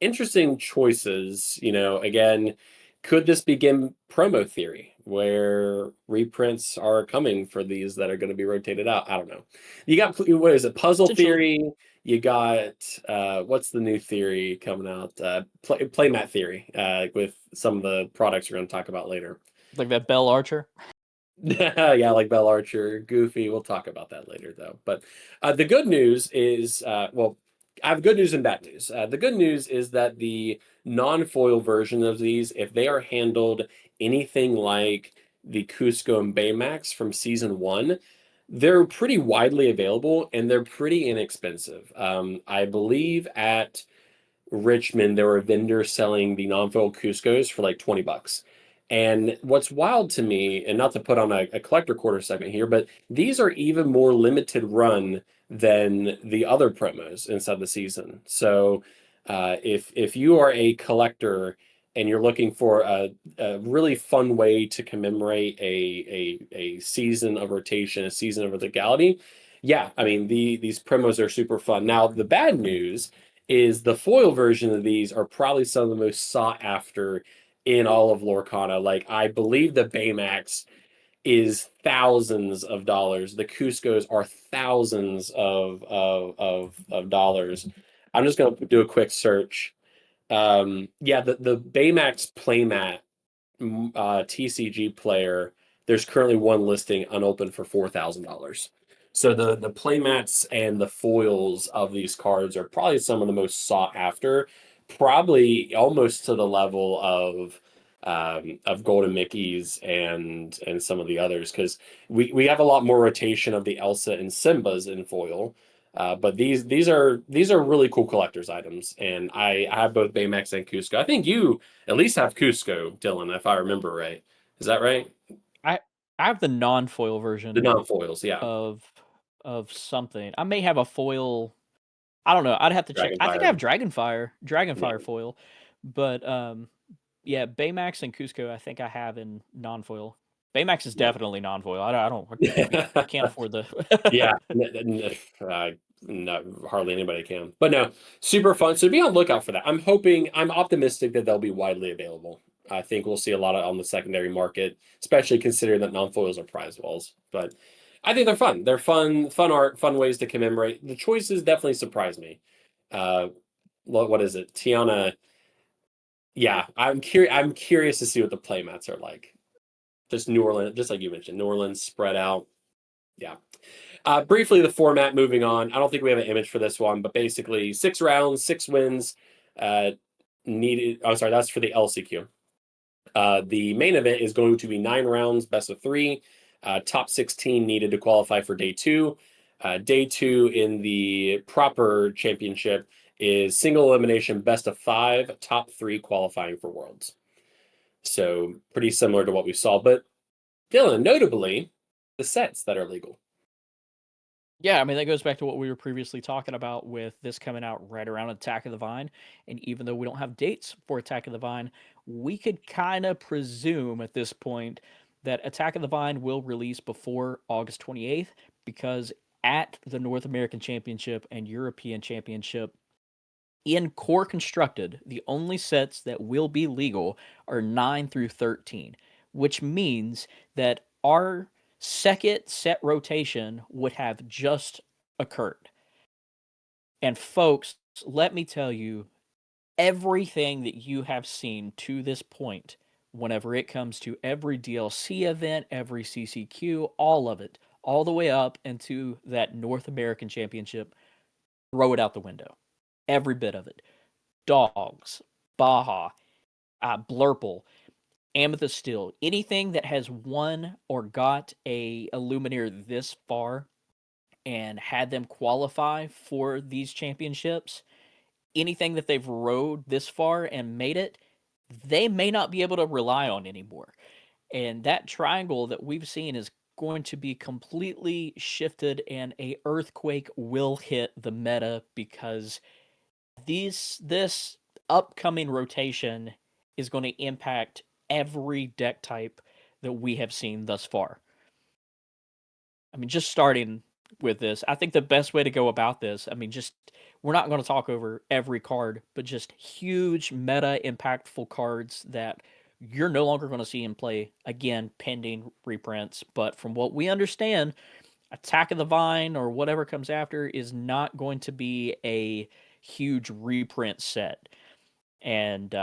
interesting choices. You know, again, could this begin promo theory where reprints are coming for these that are going to be rotated out? I don't know. You got, what is it, puzzle theory? You got what's the new theory coming out? Playmat theory with some of the products we're going to talk about later. Like that Bell Archer. Yeah, like Bell Archer, Goofy. We'll talk about that later, though. But the good news is, well, I have good news and bad news. The good news is that the non-foil version of these, if they are handled anything like the Cusco and Baymax from season 1, they're pretty widely available and they're pretty inexpensive. I believe at Richmond, there were vendors selling the non-foil Cuscos for like $20. And what's wild to me, and not to put on a collector quarter segment here, but these are even more limited run than the other promos inside the season. So if you are a collector and you're looking for a really fun way to commemorate a season of rotation, a season of legality, yeah, I mean these promos are super fun. Now the bad news is the foil version of these are probably some of the most sought after in all of Lorcana. Like, I believe the Baymax is thousands of dollars. The Cuscos are thousands of dollars. I'm just going to do a quick search. Yeah, the Baymax playmat TCG player, there's currently one listing unopened for $4,000. So the playmats and the foils of these cards are probably some of the most sought after, probably almost to the level of Golden Mickey's and some of the others, because we have a lot more rotation of the Elsa and Simba's in foil. But these are really cool collector's items, and I have both Baymax and Cusco. I think you at least have Cusco, Dylan, if I remember right. Is that right? I have the non-foil version The non-foils, yeah. of something. I may have a foil. I don't know. I'd have to check. I think I have Dragonfire foil, but yeah, Baymax and Cusco, I think I have in non-foil. Baymax is definitely non-foil. I can't afford the. Yeah, no, hardly anybody can. But no, super fun. So be on the lookout for that. I'm optimistic that they'll be widely available. I think we'll see a lot on the secondary market, especially considering that non-foils are prize walls. But I think they're fun. They're fun art, fun ways to commemorate. The choices definitely surprise me. What is it? Tiana. Yeah, I'm curious to see what the playmats are like. Just New Orleans, just like you mentioned, New Orleans spread out. Yeah. Briefly, the format, moving on. I don't think we have an image for this one, but basically 6 rounds, 6 wins needed. Oh, sorry, that's for the LCQ. The main event is going to be 9 rounds, best of 3. Top 16 needed to qualify for day 2. Day 2 in the proper championship is single elimination, best of 5, top 3 qualifying for Worlds. So pretty similar to what we saw. But Dylan, notably, the sets that are legal. Yeah, I mean, that goes back to what we were previously talking about with this coming out right around Attack of the Vine. And even though we don't have dates for Attack of the Vine, we could kind of presume at this point that Attack of the Vine will release before August 28th, because at the North American Championship and European Championship, in Core Constructed, the only sets that will be legal are 9 through 13, which means that our second set rotation would have just occurred. And folks, let me tell you, everything that you have seen to this point, whenever it comes to every DLC event, every CCQ, all of it, all the way up into that North American Championship, throw it out the window. Every bit of it. Dogs, Baja, Blurple, Amethyst Steel, anything that has won or got a Illumineer this far and had them qualify for these championships, anything that they've rode this far and made it, they may not be able to rely on anymore. And that triangle that we've seen is going to be completely shifted, and a earthquake will hit the meta, because this upcoming rotation is going to impact every deck type that we have seen thus far. I mean, just starting with this, I think the best way to go about this, I mean, just we're not going to talk over every card, but just huge meta impactful cards that you're no longer going to see in play again, pending reprints. But from what we understand, Attack of the Vine or whatever comes after is not going to be a huge reprint set, and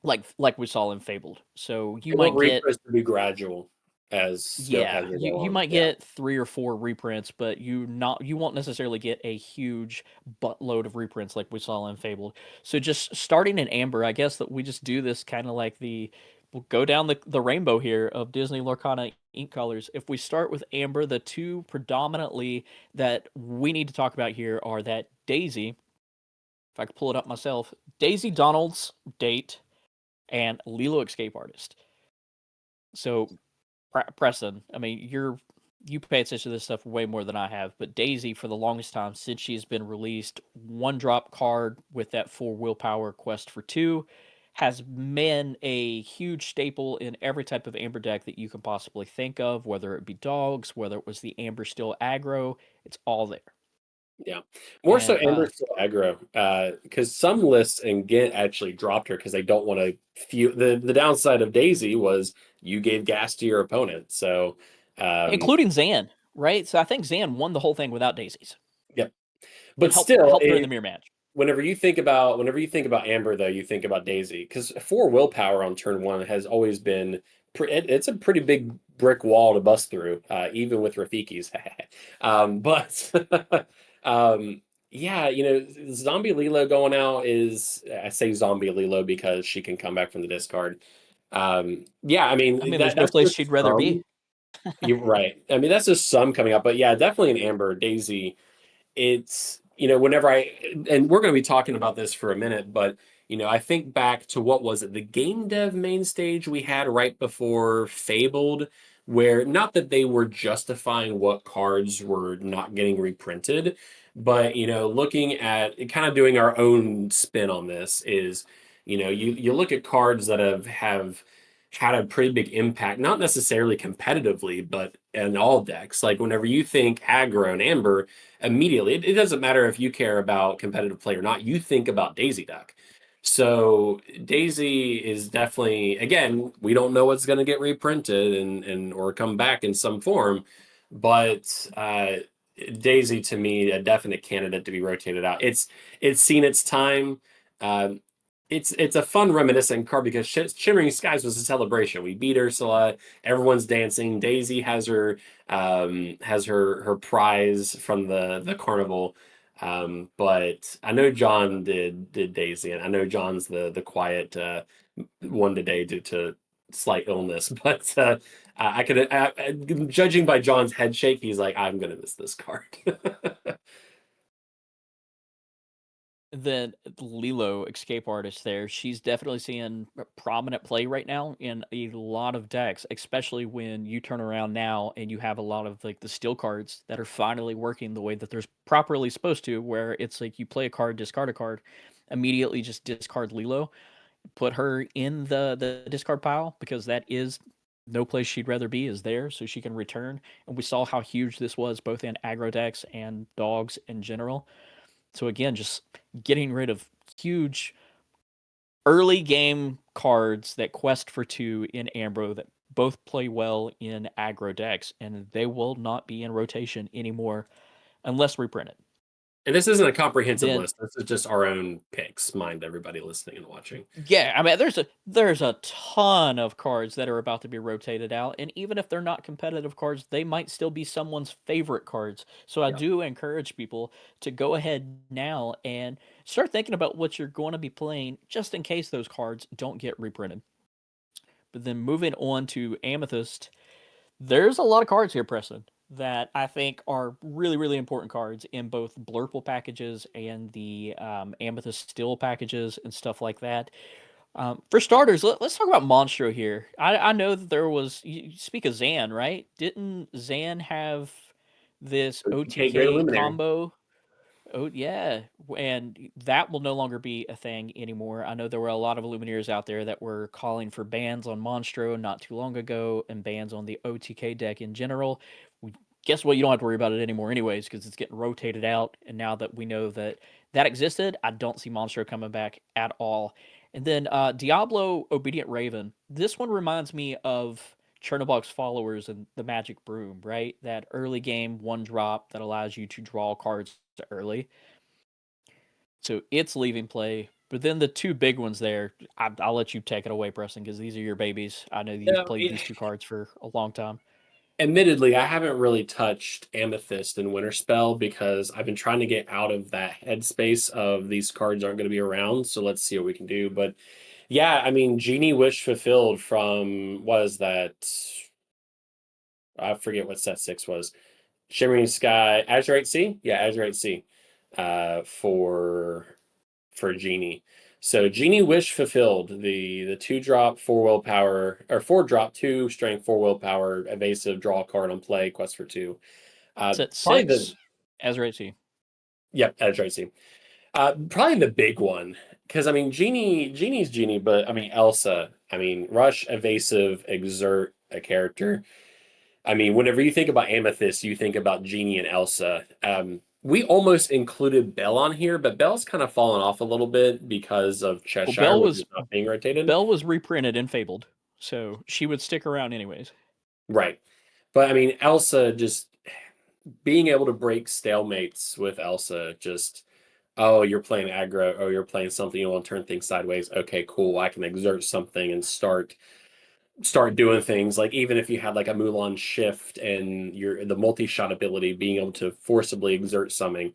like we saw in Fabled. So you They want might get, reprints to be gradual as yeah, they go you on. might Yeah. get 3 or 4 reprints, but you won't necessarily get a huge buttload of reprints like we saw in Fabled. So just starting in Amber, I guess that we just do this kind of like we'll go down the rainbow here of Disney Lorcana ink colors. If we start with Amber, the two predominantly that we need to talk about here are that Daisy, if I could pull it up myself, Daisy Donald's date and Lilo Escape Artist. So Preston, I mean, you pay attention to this stuff way more than I have, but Daisy, for the longest time since she's been released, 1-drop card with that 4 willpower quest for 2 has been a huge staple in every type of Amber deck that you can possibly think of, whether it be dogs, whether it was the Amber Still aggro, it's all there. Yeah, more so And Amber still aggro, because some lists in Ghent actually dropped her because they don't want to feel the downside of Daisy was you gave gas to your opponent. So, including Zan, right? So I think Zan won the whole thing without daisies. yep. And But still, helped her in the mirror match. whenever you think about Amber, though, you think about Daisy because 4 willpower on turn 1 has always been it's a pretty big brick wall to bust through, even with Rafiki's. But yeah, Zombie Lilo going out is, I say Zombie Lilo because she can come back from the discard. Yeah, I I mean mean, there's no that's place just she'd rather be. you're right. I mean that's just some coming up, but yeah, definitely an Amber Daisy. It's whenever and we're going to be talking about this for a minute, but I think back to, what was it, the game dev main stage we had right before Fabled, where not that they were justifying what cards were not getting reprinted, but looking at kind of doing our own spin on this is, you look at cards that have had a pretty big impact, not necessarily competitively, but in all decks. Like whenever you think aggro and Amber, immediately, it doesn't matter if you care about competitive play or not, you think about Daisy Duck. So Daisy is definitely, again, we don't know what's going to get reprinted and or come back in some form, but Daisy to me a definite candidate to be rotated out. It's seen its time. Um, it's a fun reminiscent card because Shimmering Skies was a celebration. We beat Ursula, everyone's dancing. Daisy has her prize from the carnival. But I know John did Daisy, and I know John's the quiet one today due to slight illness. But I could, judging by John's head shake, he's like, I'm gonna miss this card. Then Lilo, Escape Artist there, she's definitely seeing prominent play right now in a lot of decks, especially when you turn around now and you have a lot of like the steel cards that are finally working the way that they're properly supposed to, where it's like you play a card, discard a card, immediately just discard Lilo, put her in the discard pile because that is no place she'd rather be is there, so she can return. And we saw how huge this was both in aggro decks and dogs in general. So again, just getting rid of huge early game cards that quest for 2 in Ambro that both play well in aggro decks, and they will not be in rotation anymore unless reprinted. And this isn't a comprehensive Then list. This is just our own picks. Mind everybody listening and watching. yeah, I mean there's a ton of cards that are about to be rotated out, and even if they're not competitive cards, they might still be someone's favorite cards. So I Yeah. do encourage people to go ahead now and start thinking about what you're going to be playing just in case those cards don't get reprinted. But then moving on to Amethyst, there's a lot of cards here, Preston, that I think are really, really important cards in both Blurple packages and the Amethyst Still packages and stuff like that. For starters, us talk about Monstro here. I know that there was, you speak of Zan, right? Didn't Zan have this Okay, Great OTK Illumineer. combo? Oh yeah, and that will no longer be a thing anymore. I know there were a lot of Illumineers out there that were calling for bans on Monstro not too long ago and bans on the OTK deck in general. Guess what? You don't have to worry about it anymore, anyways, because it's getting rotated out. And now that we know that that existed, I don't see Monstro coming back at all. And then Diablo Obedient Raven. This one reminds me of Chernobog's Followers and the Magic Broom, right? That early game one drop that allows you to draw cards early. So it's leaving play. But then the two big ones there, I'll let you take it away, Preston, because these are your babies. I know you've No, played these two cards for a long time. admittedly, I haven't really touched Amethyst and Winterspell because I've been trying to get out of that headspace of these cards aren't going to be around. So let's see what we can do. But yeah, I mean, Genie Wish Fulfilled from, was that? I forget what set 6 was. Shimmering Sky, Azurite Sea? Yeah, Azurite Sea for Genie. So Genie Wish Fulfilled, the 2-drop 4 willpower, or 4-drop 2 strength 4 willpower evasive, draw a card on play, quest for 2. Set Probably 6, Azurite Sea. Yep, Azurite Sea. Probably the big one. Because I mean Genie's Genie, but I mean Elsa. I mean Rush, evasive, exert a character. I mean, whenever you think about Amethyst, you think about Genie and Elsa. We almost included Belle on here, but Belle's kind of fallen off a little bit because of Well, Cheshire, which is not being rotated. Belle was reprinted and Fabled, so she would stick around anyways. Right. But I mean, Elsa, just being able to break stalemates with Elsa, just, oh, you're playing aggro, oh, you're playing something, you want to turn things sideways. Okay, cool. I can exert something and start doing things. Like even if you had like a Mulan shift and the multi-shot ability, being able to forcibly exert something.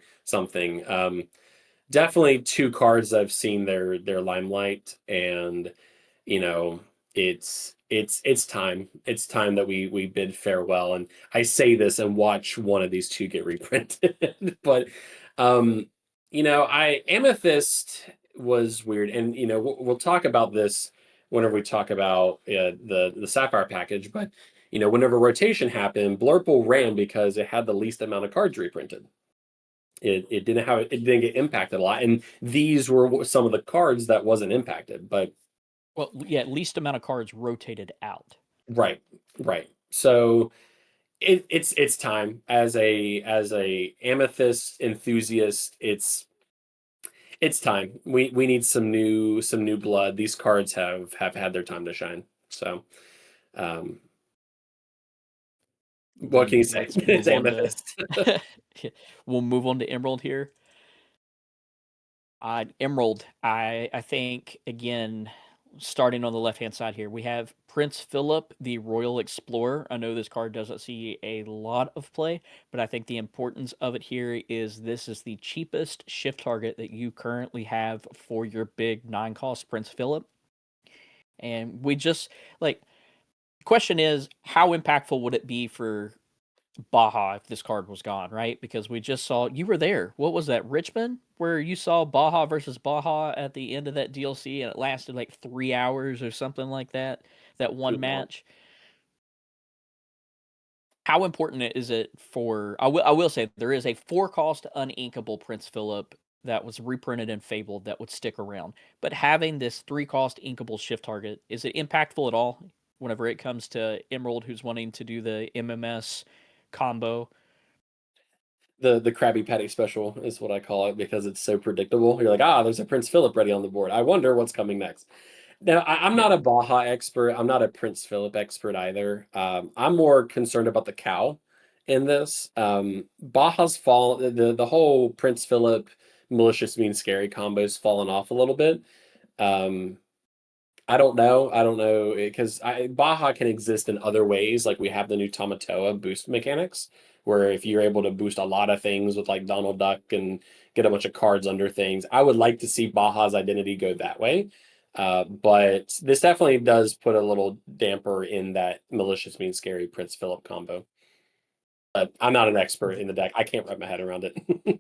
Definitely two cards that I've seen their limelight, and you know, it's time. It's time that we bid farewell. And I say this and watch one of these two get reprinted. But um, I Amethyst was weird, and we'll talk about this whenever we talk about the Sapphire package. But whenever rotation happened, Blurple ran because it had the least amount of cards reprinted. It didn't get impacted a lot, and these were some of the cards that wasn't impacted. But Well, yeah, least amount of cards rotated out. right, right. So it's time as a Amethyst enthusiast. It's time. We need some new blood. These cards have had their time to shine. So, um, what can you say? Let's It's move on to Amethyst. we'll move on to Emerald here. Emerald, I think again, starting on the left hand side here, we have Prince Philip, the Royal Explorer. I know this card doesn't see a lot of play, but I think the importance of it here is this is the cheapest shift target that you currently have for your big 9-cost Prince Philip. And we just like, question is, how impactful would it be for Baja if this card was gone, right? Because we just saw, you were there. What was that, Richmond, where you saw Baja versus Baja at the end of that DLC, and it lasted like 3 hours or something like that. That one Good lord. match. How important is it for? I will say there is a 4-cost uninkable Prince Philip that was reprinted and fabled that would stick around. But having this 3-cost inkable shift target, is it impactful at all whenever it comes to Emerald, who's wanting to do the MMS combo? The Krabby Patty special is what I call it because it's so predictable. You're like, there's a Prince Philip ready on the board. I wonder what's coming next. Now, I'm Yeah. not a Baja expert. I'm not a Prince Philip expert either. I'm more concerned about the cow in this. Baja's fall. The whole Prince Philip malicious mean scary combo's fallen off a little bit. Um, I don't know. I don't know because Baja can exist in other ways. Like we have the new Tamatoa boost mechanics, where if you're able to boost a lot of things with like Donald Duck and get a bunch of cards under things, I would like to see Baja's identity go that way. But this definitely does put a little damper in that malicious mean scary Prince Philip combo. But I'm not an expert in the deck. I can't wrap my head around it.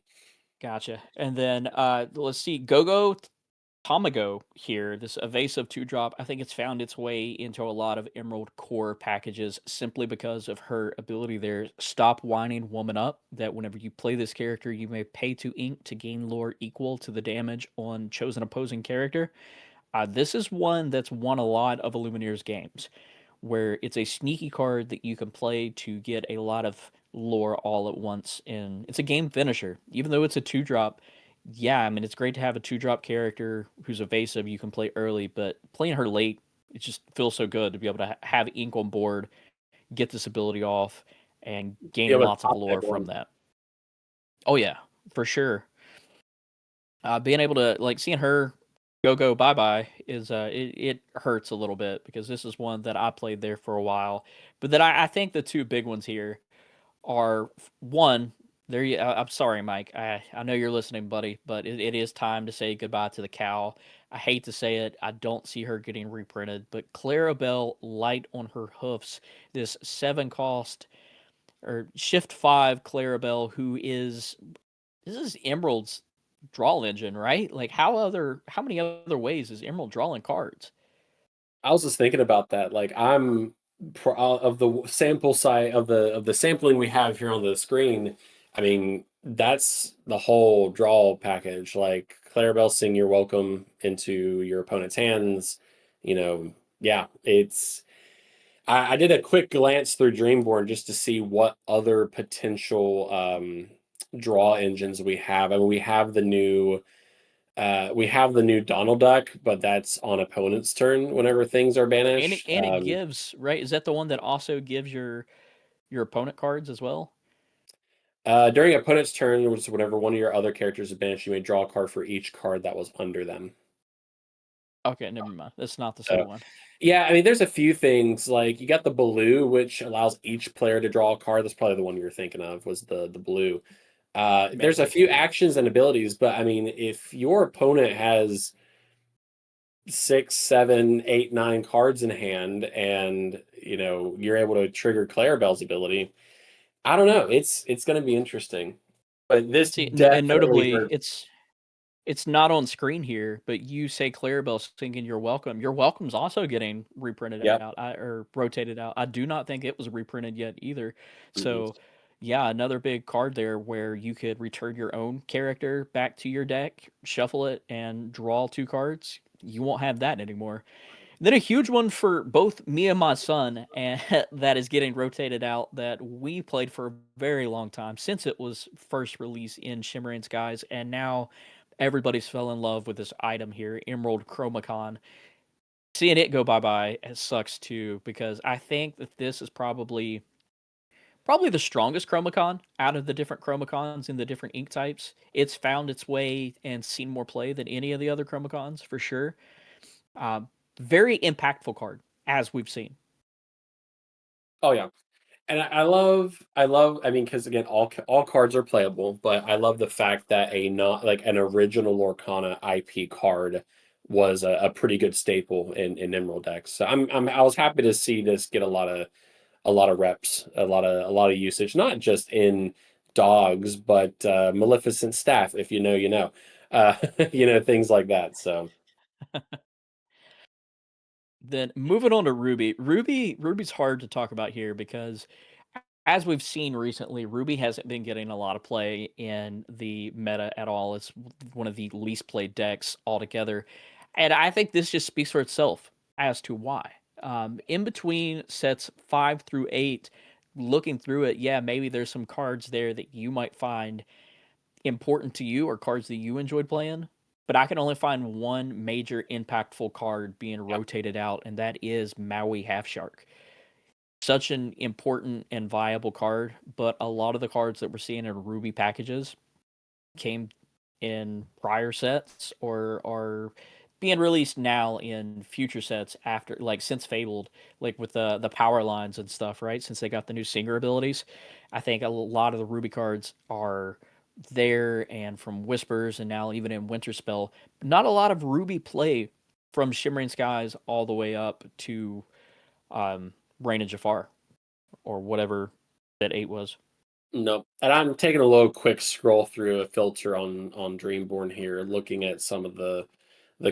Gotcha. And then let's see, Gogo Tamago here, this evasive 2-drop. I think it's found its way into a lot of Emerald core packages simply because of her ability there. Stop whining woman up, that whenever you play this character, you may pay to ink to gain lore equal to the damage on chosen opposing character. This is one that's won a lot of Illumineer's games, where it's a sneaky card that you can play to get a lot of lore all at once. And it's a game finisher. Even though it's a 2-drop, yeah, I mean, it's great to have a 2-drop character who's evasive you can play early, but playing her late, it just feels so good to be able to have ink on board, get this ability off, and Be gain able to lots of top lore from everyone. that. Oh yeah, for sure. Being able to like seeing her go bye bye is it hurts a little bit because this is one that I played there for a while. But then I think the two big ones here are one. There you. I'm sorry, Mike. I know you're listening, buddy, but it is time to say goodbye to the cow. I hate to say it. I don't see her getting reprinted, but Clarabelle Light on Her Hoofs, this 7 cost or shift 5 Clarabelle, who is this is Emerald's draw engine, right? Like how many other ways is Emerald drawing cards? I was just thinking about that. Like of the sample site of the sampling we have here on the screen. I mean, that's the whole draw package. Like Clarabelle sing "You're Welcome" into your opponent's hands. Yeah, it's. I did a quick glance through Dreamborn just to see what other potential draw engines we have. I mean, we have the new Donald Duck, but that's on opponent's turn whenever things are And it banished. and it gives, right? Is that the one that also gives your opponent cards as well? During opponent's turn, which is whenever one of your other characters is banished, you may draw a card for each card that was under them. Okay, never mind. That's not the same So, one. yeah, I mean, there's a few things like you got the blue, which allows each player to draw a card. That's probably the one you're thinking of. Was the blue? There's a Maybe. few actions and abilities, but I mean, if your opponent has 6, 7, 8, 9 cards in hand, and you're able to trigger Clarabelle's ability. I don't know. It's going to be interesting, but this See, and definitely notably, hurt. it's not on screen here, but you say Clarabelle singing "You're Welcome." Your Welcome's also getting reprinted Yep. out, or rotated out. I do not think it was reprinted yet either. Mm-mm. So, yeah, another big card there where you could return your own character back to your deck, shuffle it, and draw 2 cards. You won't have that anymore. Then a huge one for both me and my son, and that is getting rotated out that we played for a very long time since it was first released in Shimmering Skies, and now everybody's fell in love with this item here, Emerald Chromacon. Seeing it go bye bye sucks too because I think that this is probably the strongest Chromacon out of the different Chromacons in the different ink types. It's found its way and seen more play than any of the other Chromacons for sure. Um, Very impactful card, as we've seen. Oh yeah, and I love. I mean, because again, all cards are playable, but I love the fact that a not like an original Lorcana IP card was a pretty good staple in Emerald decks. So I was happy to see this get a lot of reps, a lot of usage, not just in dogs, but Maleficent staff. If you know, you know, uh, things like that. So Then moving on to Ruby. Ruby's hard to talk about here because as we've seen recently, Ruby hasn't been getting a lot of play in the meta at all. It's one of the least played decks altogether. And I think this just speaks for itself as to why. In between sets 5 through 8, looking through it, yeah, maybe there's some cards there that you might find important to you or cards that you enjoyed playing. But I can only find one major impactful card being yeah, rotated out, and that is Maui Half Shark. Such an important and viable card, but a lot of the cards that we're seeing in Ruby packages came in prior sets or are being released now in future sets after, like since Fabled, like with the power lines and stuff, right? Since they got the new singer abilities, I think a lot of the Ruby cards are there and from Whispers and now even in Winter Spell. Not a lot of Ruby play from Shimmering Skies all the way up to um, Reign of Jafar or whatever that 8 was. no. And I'm taking a little quick scroll through a filter on Dreamborn here, looking at some of the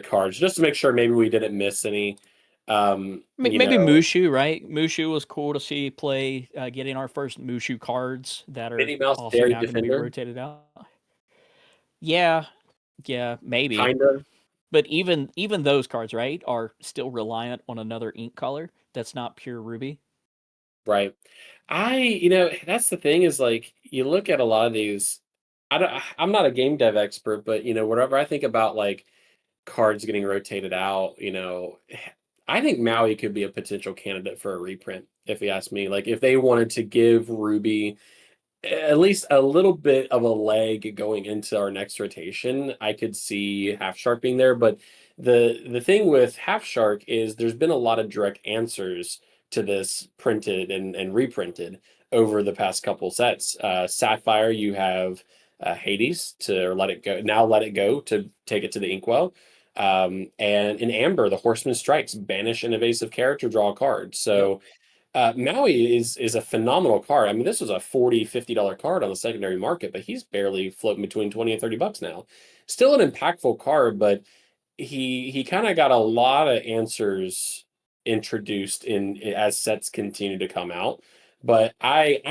cards just to make sure maybe we didn't miss any. Um, you Maybe know, Mushu, right? Mushu was cool to see play, getting our first Mushu cards that are Minnie Mouse also Dairy now going to be Defender, rotated out. Yeah, yeah, maybe. kind of. But even those cards, right, are still reliant on another ink color that's not pure ruby. Right. That's the thing is like you look at a lot of these. I'm not a game dev expert, but whatever I think about like cards getting rotated out, I think Maui could be a potential candidate for a reprint, if you ask me. Like if they wanted to give Ruby at least a little bit of a leg going into our next rotation, I could see Half Shark being there. But the thing with Half Shark is there's been a lot of direct answers to this printed and reprinted over the past couple sets. Sapphire, you have Hades to let it go. Now let it go to take it to the Inkwell. And in Amber, the Horseman Strikes, banish an evasive character, draw a card. Yep. So Maui is a phenomenal card. I mean, this was a $40-$50 card on the secondary market, but he's barely floating between 20 and $30 now. Still an impactful card, but he kind of got a lot of answers introduced in as sets continue to come out. But I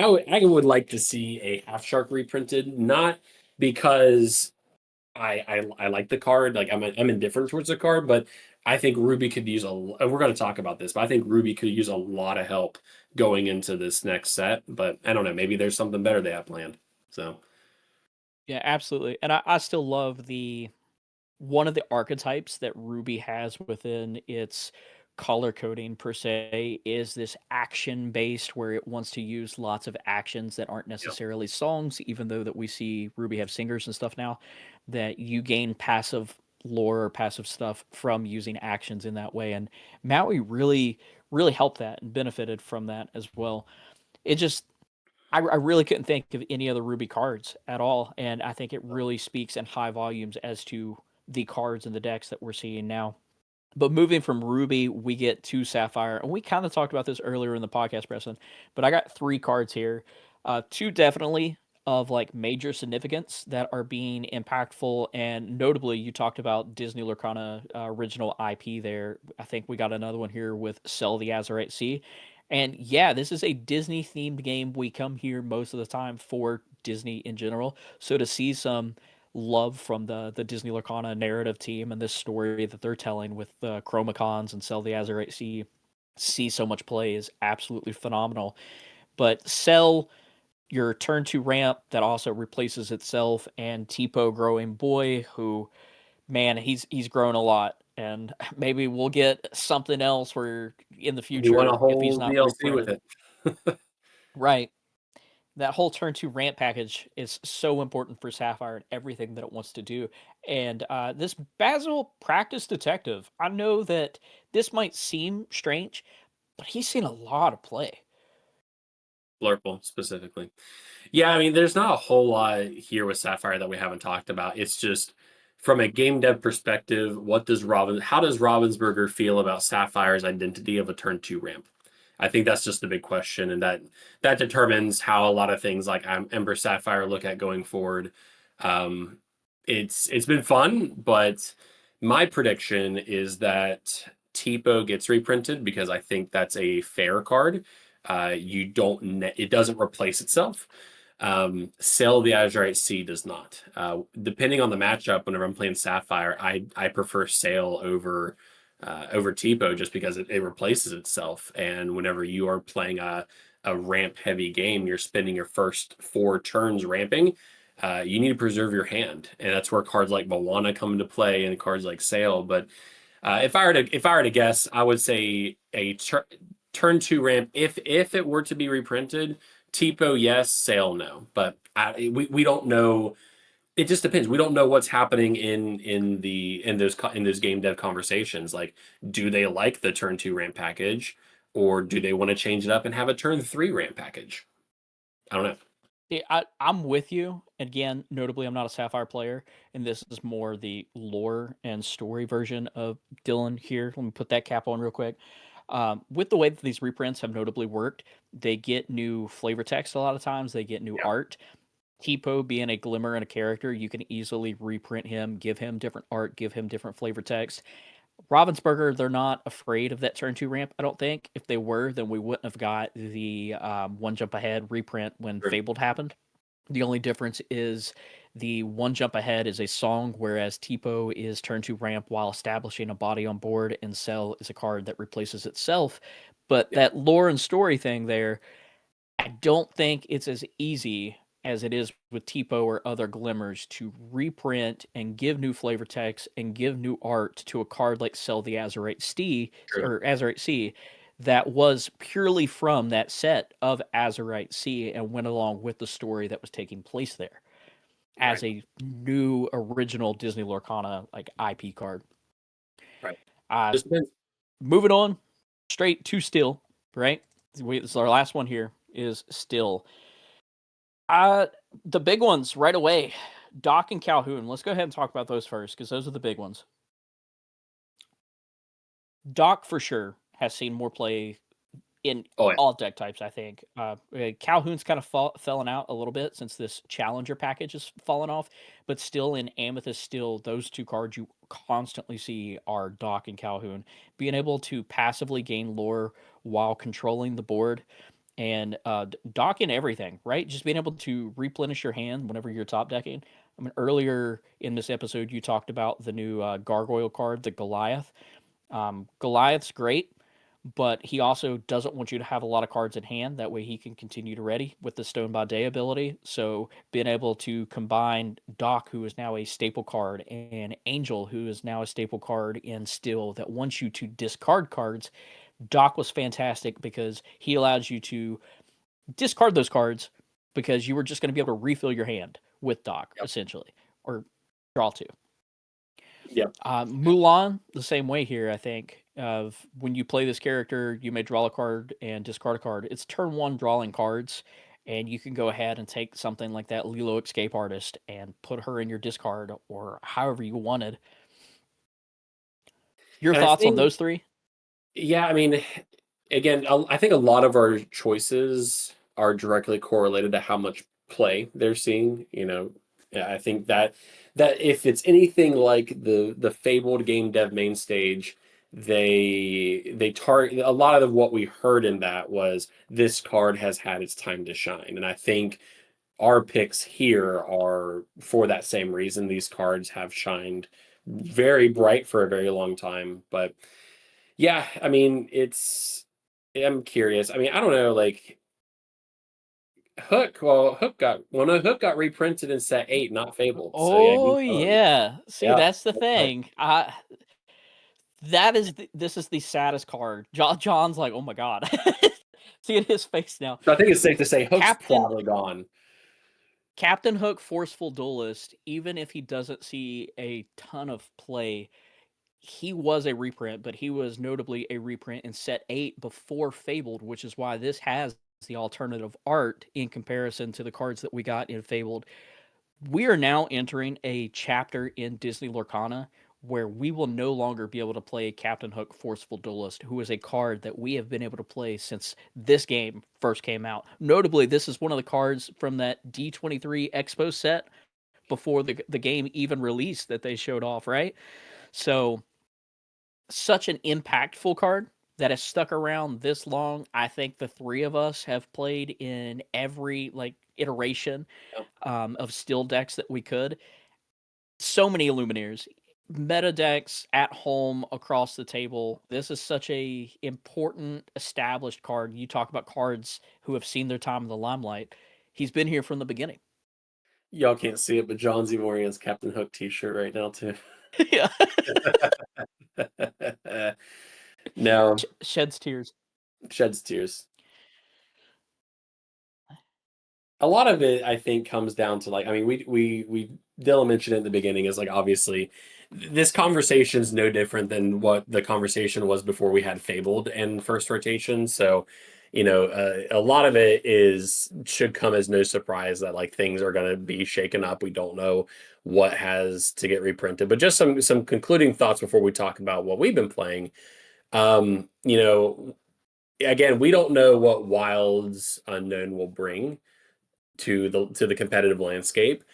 would like to see a Half Shark reprinted, not because I like the card. Like I'm indifferent towards the card, but I think Ruby could use we're going to talk about this, but I think Ruby could use a lot of help going into this next set. But I don't know, maybe there's something better they have planned. So Yeah, absolutely. And I still love one of the archetypes that Ruby has within its color coding per se is this action based where it wants to use lots of actions that aren't yeah, necessarily songs, even though that we see Ruby have singers and stuff now, that you gain passive lore or passive stuff from using actions in that way. And Maui really helped that and benefited from that as well. It just I really couldn't think of any other Ruby cards at all, and I think it really speaks in high volumes as to the cards and the decks that we're seeing now. But moving from Ruby, we get to Sapphire, and we kind of talked about this earlier in the podcast, Preston. But I got three cards here, two definitely of like major significance that are being impactful, and notably, you talked about Disney Lorcana original IP. There, I think we got another one here with Sell the Azurite Sea, and yeah, this is a Disney themed game. We come here most of the time for Disney in general, so to see some love from the Disney Lorcana narrative team and this story that they're telling with the Chromacons and Sell the Azurite Sea see so much play is absolutely phenomenal. But Sell your turn two ramp that also replaces itself and Tipo growing boy who man he's grown a lot and maybe we'll get something else where in the you want a future if he's whole not DLC with reprinted. it. Right. That whole turn two ramp package is so important for Sapphire and everything that it wants to do. And this Basil practice detective, I know that this might seem strange, but he's seen a lot of play. Blurple specifically. Yeah, I mean, there's not a whole lot here with Sapphire that we haven't talked about. It's just from a game dev perspective, how does Ravensburger feel about Sapphire's identity of a turn two ramp? I think that's just the big question, and that determines how a lot of things like Ember Sapphire look at going forward. Um, it's been fun, but my prediction is that Tipo gets reprinted because I think that's a fair card. You don't it doesn't replace itself. Sail the Azurite Sea does not. Depending on the matchup, whenever I'm playing Sapphire, I prefer Sail over Tipo just because it replaces itself. And whenever you are playing a ramp heavy game, you're spending your first 4 turns ramping. You need to preserve your hand, and that's where cards like Moana come into play and cards like Sail. But if I were to guess, I would say a turn 2 ramp. If it were to be reprinted, Tipo yes, Sail no. But we don't know. It just depends. We don't know what's happening in those game dev conversations. Like, do they like the turn 2 ramp package, or do they want to change it up and have a turn 3 ramp package? I don't know. Yeah, I'm with you. Again, notably, I'm not a Sapphire player, and this is more the lore and story version of Dylan here. Let me put that cap on real quick. With the way that these reprints have notably worked, they get new flavor text a lot of times, they get new Yeah. art. Tipo being a glimmer and a character, you can easily reprint him, give him different art, give him different flavor text. Ravensburger, they're not afraid of that turn two ramp, I don't think. If they were, then we wouldn't have got the one jump ahead reprint when Sure. Fabled happened. The only difference is the one jump ahead is a song, whereas Tipo is turn two ramp while establishing a body on board, and Cell is a card that replaces itself. But Yeah. that lore and story thing there, I don't think it's as easy as it is with Tipo or other glimmers to reprint and give new flavor text and give new art to a card like Sell the Azurite Sea or Azurite Sea that was purely from that set of Azurite Sea and went along with the story that was taking place there as a new original Disney Lorcana like IP card. Right. Moving on straight to Still, right? This is our last one here is Still. The big ones right away, Doc and Calhoun. Let's go ahead and talk about those first because those are the big ones. Doc for sure has seen more play in all deck types, I think. Calhoun's kind of fallen out a little bit since this Challenger package has fallen off, but still in Amethyst, still those two cards you constantly see are Doc and Calhoun. Being able to passively gain lore while controlling the board and Doc in everything, right? Just being able to replenish your hand whenever you're top decking. I mean, earlier in this episode, you talked about the new Gargoyle card, the Goliath. Goliath's great, but he also doesn't want you to have a lot of cards in hand. That way he can continue to ready with the Stone by Day ability. So being able to combine Doc, who is now a staple card, and Angel, who is now a staple card in Still, that wants you to discard cards. Doc was fantastic because he allows you to discard those cards because you were just going to be able to refill your hand with Doc, essentially, or draw two. Yeah. Mulan, the same way here, I think. Of when you play this character, you may draw a card and discard a card. It's turn one drawing cards, and you can go ahead and take something like that Lilo Escape Artist and put her in your discard or however you wanted. Your thoughts on those three? Yeah, I mean, again, I think a lot of our choices are directly correlated to how much play they're seeing. I think that if it's anything like the fabled game dev main stage, they target a lot of what we heard in that was this card has had its time to shine, and I think our picks here are for that same reason. These cards have shined very bright for a very long time, but yeah, I mean, I'm curious. I mean, I don't know, like Hook. Well, Hook got reprinted in set 8, not Fabled. So Oh yeah. See, yeah, that's the thing. This is the saddest card. John's like, oh my god. Seeing his face now. So I think it's safe to say Hook's probably gone. Captain Hook, Forceful Duelist, even if he doesn't see a ton of play, he was a reprint, but he was notably a reprint in set 8 before Fabled, which is why this has the alternative art in comparison to the cards that we got in Fabled. We are now entering a chapter in Disney Lorcana where we will no longer be able to play Captain Hook Forceful Duelist, who is a card that we have been able to play since this game first came out. Notably, this is one of the cards from that D23 Expo set before the game even released that they showed off, right? So, such an impactful card that has stuck around this long. I think the three of us have played in every iteration of Still decks that we could. So many Illumineers, meta decks at home across the table. This is such a important established card. You talk about cards who have seen their time in the limelight. He's been here from the beginning. Y'all can't see it, but John's wearing his Captain Hook t-shirt right now too. Yeah. No. Sheds tears. A lot of it, I think, comes down to Dylan mentioned it in the beginning, is like, obviously this conversation is no different than what the conversation was before we had Fabled and first rotation. So, a lot of it should come as no surprise that things are going to be shaken up. We don't know what has to get reprinted, but just some concluding thoughts before we talk about what we've been playing. Again, we don't know what Wilds Unknown will bring to the competitive landscape.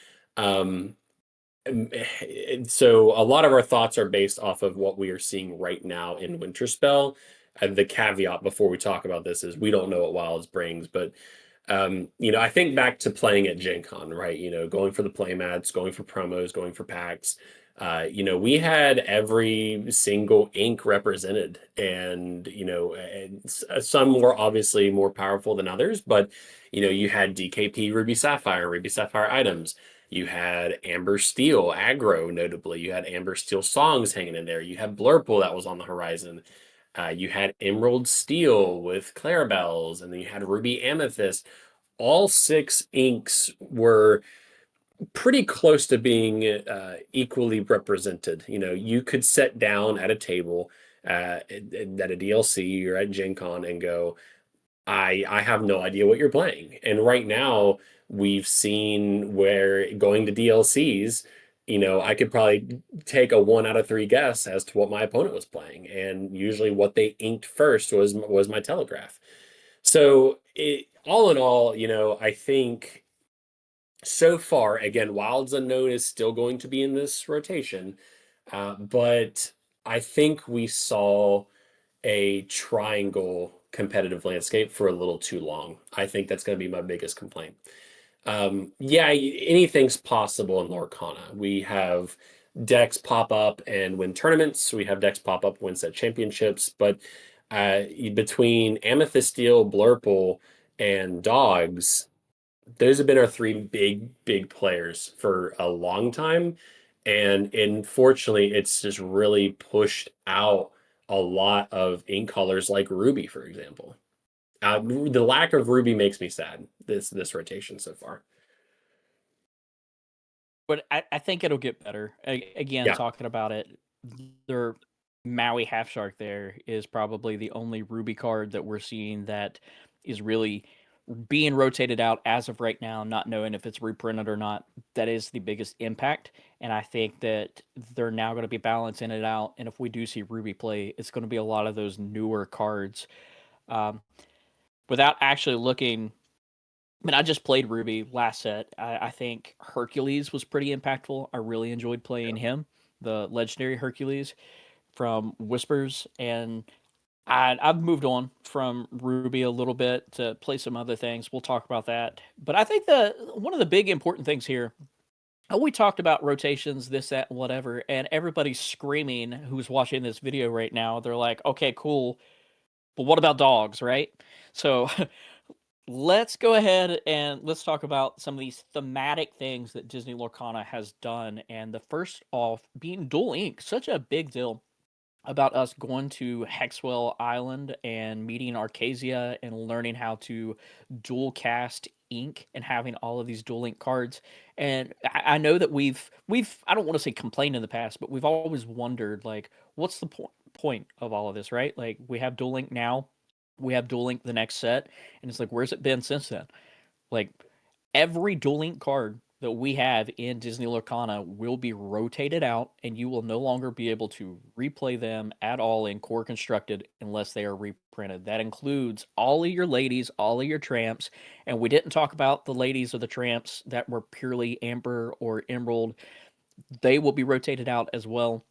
So a lot of our thoughts are based off of what we are seeing right now in Winterspell. And the caveat before we talk about this is we don't know what Wilds brings, but I think back to playing at Gen Con, right? Going for the playmats, going for promos, going for packs. We had every single ink represented, and some were obviously more powerful than others, but you had DKP Ruby Sapphire items. You had Amber Steel aggro, notably. You had Amber Steel songs hanging in there. You had Blurple that was on the horizon. You had Emerald Steel with Clarabelles, and then you had Ruby Amethyst. All 6 inks were pretty close to being equally represented. You could sit down at a table at a DLC or at Gen Con and go, I have no idea what you're playing. And right now, we've seen where going to DLCs, I could probably take a 1 out of 3 guess as to what my opponent was playing. And usually what they inked first was my telegraph. So all in all, I think so far, again, Wilds Unknown is still going to be in this rotation, but I think we saw a triangle competitive landscape for a little too long. I think that's going to be my biggest complaint. Yeah, anything's possible in Lorcana. We have decks pop up and win tournaments. We have decks pop up, win set championships. But between Amethyst Steel, Blurple, and Dogs, those have been our 3 big players for a long time. And unfortunately, it's just really pushed out a lot of ink colors like Ruby, for example. The lack of Ruby makes me sad this rotation so far. But I think it'll get better. Again, Yeah. talking about it, their Maui Half Shark there is probably the only Ruby card that we're seeing that is really being rotated out as of right now, not knowing if it's reprinted or not. That is the biggest impact. And I think that they're now going to be balancing it out. And if we do see Ruby play, it's going to be a lot of those newer cards. Um, Without actually looking, I mean, I just played Ruby last set. I think Hercules was pretty impactful. I really enjoyed playing him, the legendary Hercules from Whispers, and I've moved on from Ruby a little bit to play some other things. We'll talk about that. But I think one of the big important things here, we talked about rotations, this, that, whatever, and everybody's screaming who's watching this video right now. They're like, okay, cool, but what about dogs, right? So let's go ahead and let's talk about some of these thematic things that Disney Lorcana has done. And the first off being Dual Ink, such a big deal about us going to Hexwell Island and meeting Arcasia and learning how to dual cast ink and having all of these dual ink cards. And I know that we've I don't want to say complained in the past, but we've always wondered like what's the point of all of this, right? Like we have dual ink now, we have dual ink the next set, and it's like where's it been since then? Like every Duel Link card that we have in Disney Lorcana will be rotated out, and you will no longer be able to replay them at all in Core Constructed unless they are reprinted. That includes all of your ladies, all of your tramps, and we didn't talk about the ladies or the tramps that were purely Amber or Emerald. They will be rotated out as well.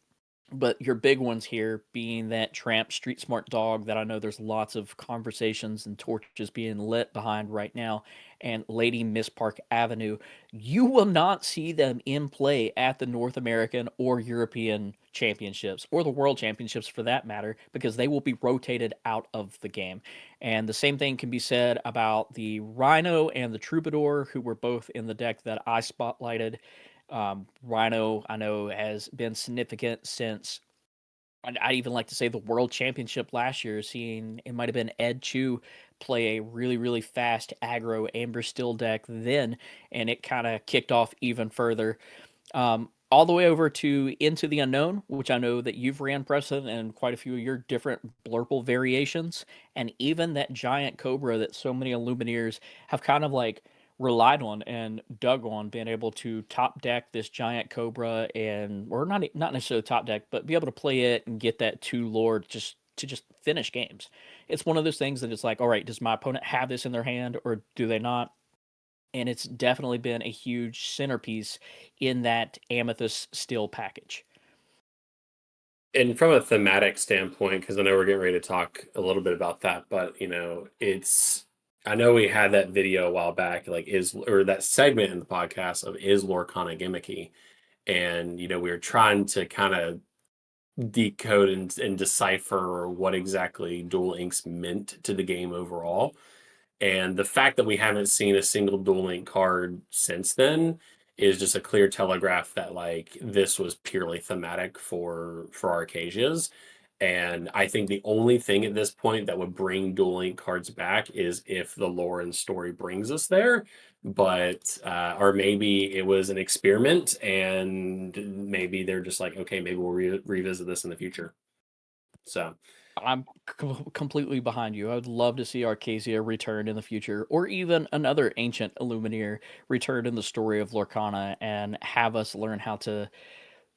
But your big ones here being that Tramp Street Smart Dog that I know there's lots of conversations and torches being lit behind right now, and Lady Miss Park Avenue. You will not see them in play at the North American or European championships, or the World Championships for that matter, because they will be rotated out of the game. And the same thing can be said about the Rhino and the Troubadour, who were both in the deck that I spotlighted. Rhino, I know, has been significant since I'd even like to say the World Championship last year, seeing it might have been Ed Chu play a really, really fast aggro Amber Still deck then, and it kind of kicked off even further. All the way over to Into the Unknown, which I know that you've ran, Preston, and quite a few of your different Blurple variations, and even that giant Cobra that so many Illumineers have kind of like relied on and dug on, being able to top deck this giant Cobra and or not necessarily top deck, but be able to play it and get that 2 Lord just finish games. It's one of those things that it's like, all right, does my opponent have this in their hand or do they not? And it's definitely been a huge centerpiece in that Amethyst Steel package. And from a thematic standpoint, because I know we're getting ready to talk a little bit about that, but I know we had that video a while back, like or that segment in the podcast of is Lorcana gimmicky, and we were trying to kind of decode and decipher what exactly Duel Links meant to the game overall. And the fact that we haven't seen a single Duel Link card since then is just a clear telegraph that like this was purely thematic for Arcasia's. And I think the only thing at this point that would bring Duel Link cards back is if the lore and story brings us there. But or maybe it was an experiment, and maybe they're just like, okay, maybe we'll revisit this in the future. So I'm completely behind you. I would love to see Arcasia return in the future, or even another ancient Illumineer return in the story of Lorcana and have us learn how to.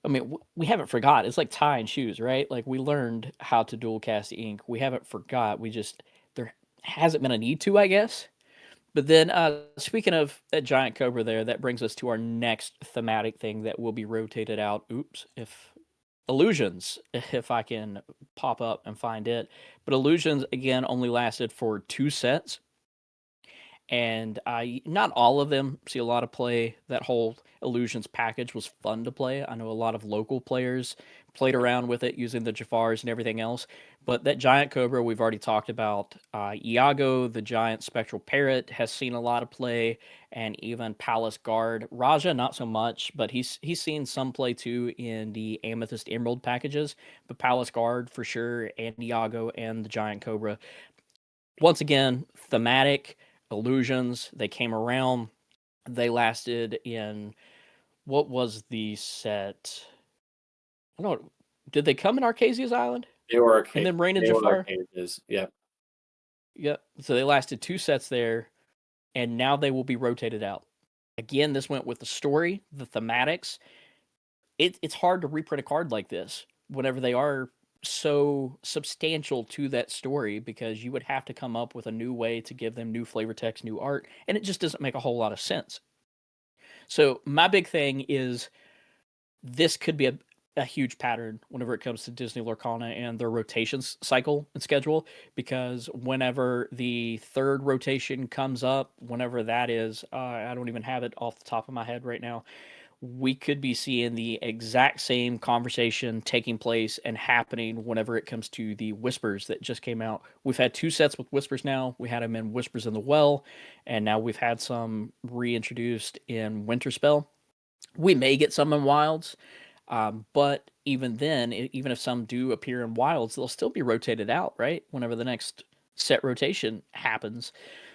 I mean, we haven't forgot. It's like tying shoes, right? Like we learned how to dual cast ink. We haven't forgot. We just there hasn't been a need to, I guess. But then, speaking of that giant cobra, there, that brings us to our next thematic thing that will be rotated out. Oops, if illusions, if I can pop up and find it. But illusions again only lasted for 2 sets, and I not all of them see a lot of play. That whole illusions package was fun to play. I know a lot of local players played around with it using the Jafars and everything else. But that giant cobra we've already talked about. Iago, the giant spectral parrot, has seen a lot of play, and even Palace Guard. Raja not so much, but he's seen some play too in the Amethyst Emerald packages. But Palace Guard for sure, and Iago and the giant cobra. Once again, thematic illusions. They came around. They lasted in what was the set? I don't know. Did they come in Arcasia's Island they were and arcade. then Reign of They were Jafar? arcades. Yeah. Yep. So they lasted 2 sets there, and now they will be rotated out. Again, this went with the story, the thematics. It's hard to reprint a card like this whenever they are so substantial to that story, because you would have to come up with a new way to give them new flavor text, new art, and it just doesn't make a whole lot of sense. So my big thing is this could be a huge pattern whenever it comes to Disney Lorcana and their rotations cycle and schedule, because whenever the third rotation comes up, whenever that is, I don't even have it off the top of my head right now, we could be seeing the exact same conversation taking place and happening whenever it comes to the Whispers that just came out. We've had 2 sets with Whispers now. We had them in Whispers in the Well, and now we've had some reintroduced in Winterspell. We may get some in Wilds, but even then, even if some do appear in Wilds, they'll still be rotated out, right? Whenever the next set rotation happens.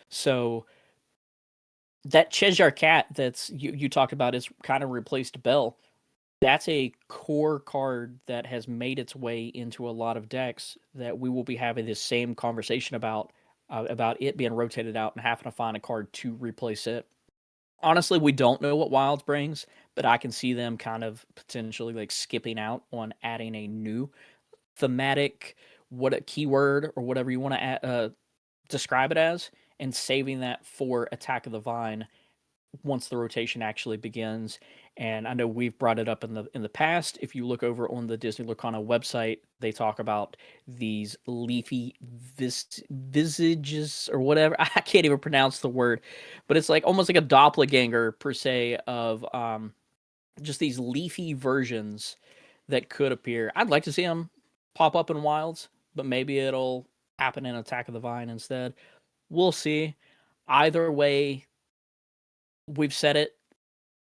So that Cheshire Cat that's you talked about is kind of replaced Bell. That's a core card that has made its way into a lot of decks that we will be having this same conversation about it being rotated out and having to find a card to replace it. Honestly, we don't know what Wilds brings, but I can see them kind of potentially like skipping out on adding a new thematic, what a keyword or whatever you want to describe it as, and saving that for Attack of the Vine once the rotation actually begins. And I know we've brought it up in the past. If you look over on the Disney Lorcana website, they talk about these leafy visages or whatever. I can't even pronounce the word, but it's like almost like a doppelganger per se of just these leafy versions that could appear. I'd like to see them pop up in Wilds, but maybe it'll happen in Attack of the Vine instead. We'll see. Either way, we've said it,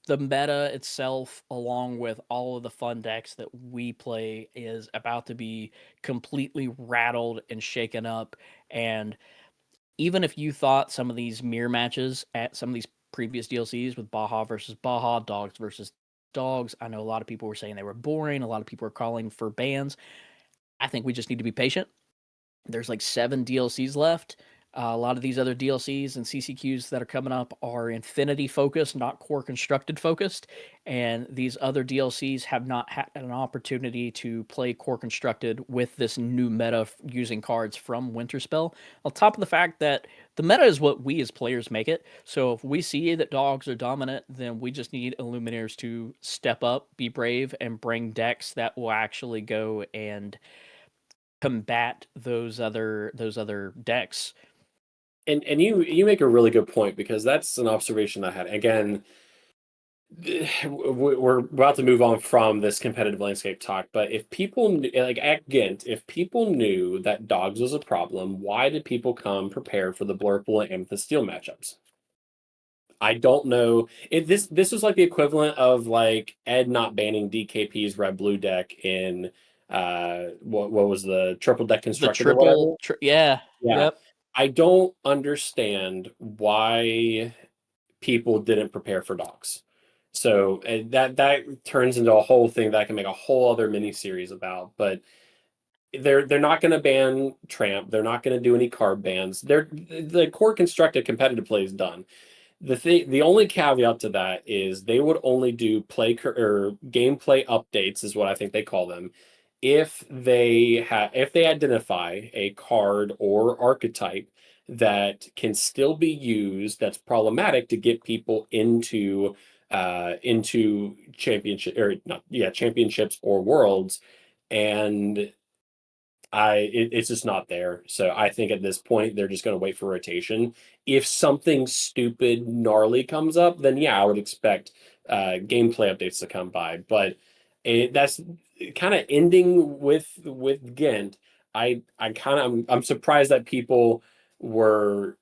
the meta itself, along with all of the fun decks that we play, is about to be completely rattled and shaken up. And even if you thought some of these mirror matches at some of these previous DLCs with Baja versus Baja, Dogs versus Dogs, I know a lot of people were saying they were boring. A lot of people were calling for bans. I think we just need to be patient. There's like 7 DLCs left. A lot of these other DLCs and CCQs that are coming up are Infinity focused, not core constructed focused. And these other DLCs have not had an opportunity to play core constructed with this new meta using cards from Winterspell. On top of the fact that the meta is what we as players make it. So if we see that dogs are dominant, then we just need Illumineers to step up, be brave, and bring decks that will actually go and combat those other decks. And you make a really good point, because that's an observation I had. Again, we're about to move on from this competitive landscape talk, but if people like at Ghent, if people knew that dogs was a problem, why did people come prepared for the Blurple and Amethyst Steel matchups? I don't know. This was like the equivalent of like Ed not banning DKP's red blue deck in what was the triple deck The constructed or triple, whatever. yeah, Yeah. yep. I don't understand why people didn't prepare for dogs. So that turns into a whole thing that I can make a whole other mini series about. But they're not going to ban Tramp. They're not going to do any card bans. The core constructed competitive play is done. The only caveat to that is they would only do or gameplay updates, is what I think they call them, if they identify a card or archetype that can still be used, that's problematic to get people into championship, or not, yeah, championships or worlds. And it's just not there. So I think at this point they're just going to wait for rotation. If something stupid gnarly comes up, then yeah, I would expect gameplay updates to come by. But that's kind of ending with Ghent. I kind of I'm surprised that people were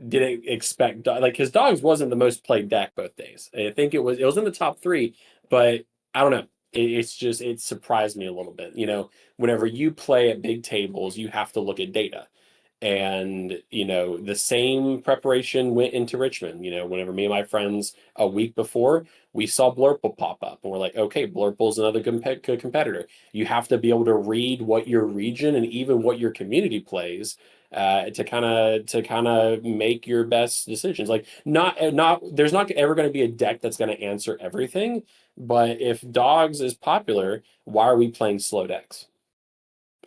didn't expect like, his dogs wasn't the most played deck both days. I think it was in the top three, but I don't know. It's just, it surprised me a little bit. Whenever you play at big tables, you have to look at data. And the same preparation went into Richmond. Whenever me and my friends a week before, we saw Blurple pop up, and we're like, okay, Blurple's another good competitor. You have to be able to read what your region and even what your community plays, to kind of make your best decisions. Like, not there's not ever going to be a deck that's going to answer everything, but if dogs is popular, why are we playing slow decks?